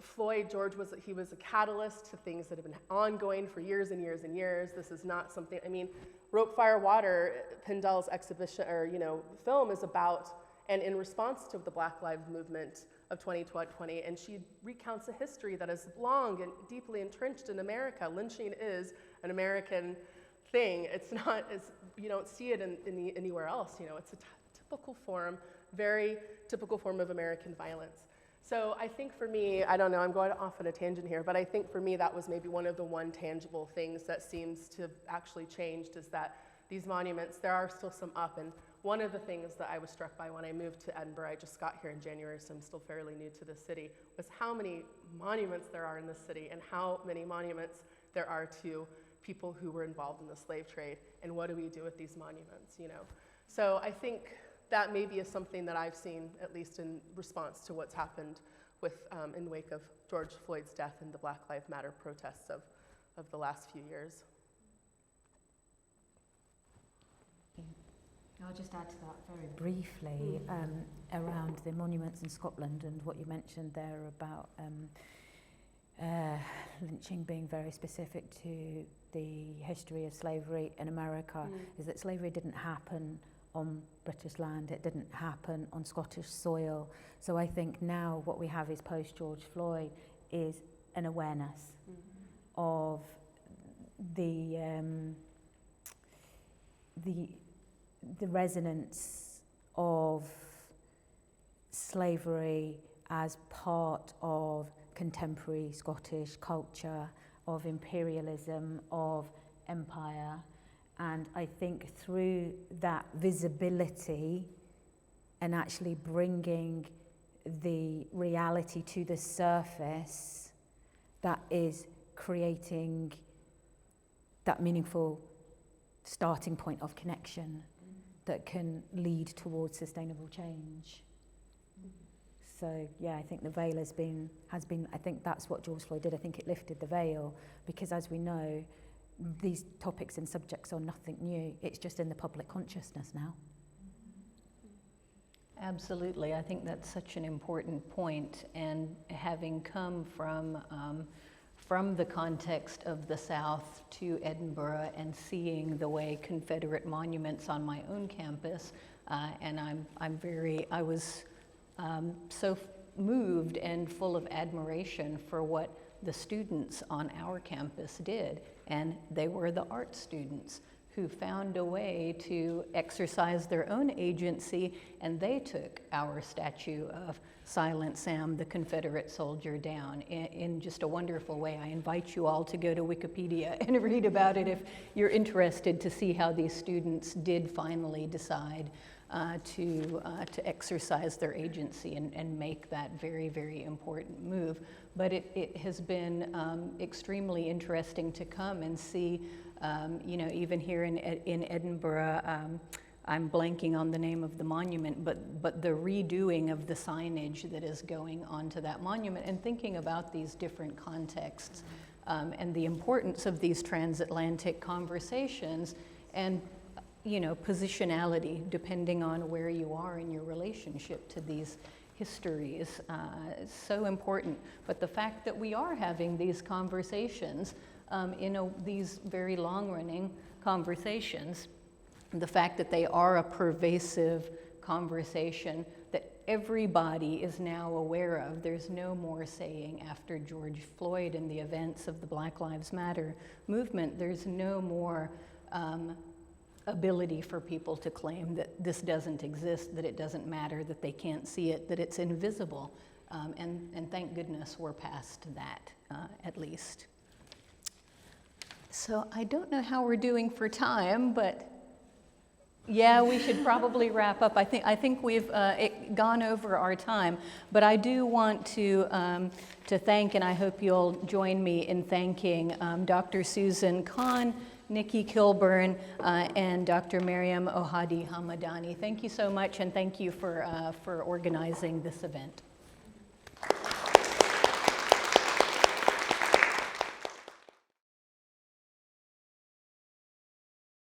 Speaker 7: Floyd, George was a catalyst to things that have been ongoing for years and years and years. This is not something, Rope, Fire, Water, Pindell's exhibition, or, film is about, and in response to the Black Lives Movement of 2020, and she recounts a history that is long and deeply entrenched in America. Lynching is an American thing. It's not, you don't see it anywhere else. It's a typical form, very typical form of American violence. So I think for me, I don't know, I'm going off on a tangent here, but I think for me that was maybe one of the tangible things that seems to have actually changed, is that these monuments, there are still some up. And one of the things that I was struck by when I moved to Edinburgh, I just got here in January, so I'm still fairly new to the city, was how many monuments there are in the city and how many monuments there are to people who were involved in the slave trade, and what do we do with these monuments, So I think that maybe is something that I've seen, at least in response to what's happened with, in wake of George Floyd's death and the Black Lives Matter protests of the last few years.
Speaker 6: I'll just add to that very briefly around the monuments in Scotland and what you mentioned there about lynching being very specific to the history of slavery in America, is that slavery didn't happen on British land, it didn't happen on Scottish soil. So I think now what we have is post-George Floyd is an awareness of the resonance of slavery as part of contemporary Scottish culture, of imperialism, of empire. And I think through that visibility and actually bringing the reality to the surface, that is creating that meaningful starting point of connection that can lead towards sustainable change. So yeah, I think the veil has been, I think that's what George Floyd did. I think it lifted the veil because, as we know, these topics and subjects are nothing new. It's just in the public consciousness now.
Speaker 4: Absolutely. I think that's such an important point. And having come from the context of the South to Edinburgh and seeing the way Confederate monuments on my own campus, and I was so moved and full of admiration for what the students on our campus did. And they were the art students who found a way to exercise their own agency, and they took our statue of Silent Sam, the Confederate soldier, down in just a wonderful way. I invite you all to go to Wikipedia and read about it if you're interested to see how these students did finally decide to exercise their agency and make that very, very important move. But it has been extremely interesting to come and see, even here in Edinburgh, I'm blanking on the name of the monument, but the redoing of the signage that is going onto that monument, and thinking about these different contexts and the importance of these transatlantic conversations and positionality depending on where you are in your relationship to these histories is so important. But the fact that we are having these conversations, these very long-running conversations, the fact that they are a pervasive conversation that everybody is now aware of. There's no more saying after George Floyd and the events of the Black Lives Matter movement, there's no more ability for people to claim that this doesn't exist, that it doesn't matter, that they can't see it, that it's invisible. And thank goodness we're past that, at least. So I don't know how we're doing for time, but yeah, we should probably wrap up. I think we've gone over our time, but I do want to thank, and I hope you'll join me in thanking Dr. Susan Cahan, Nikki Kilburn, and Dr. Maryam Ohadi-Hamadani. Thank you so much, and thank you for organizing this event.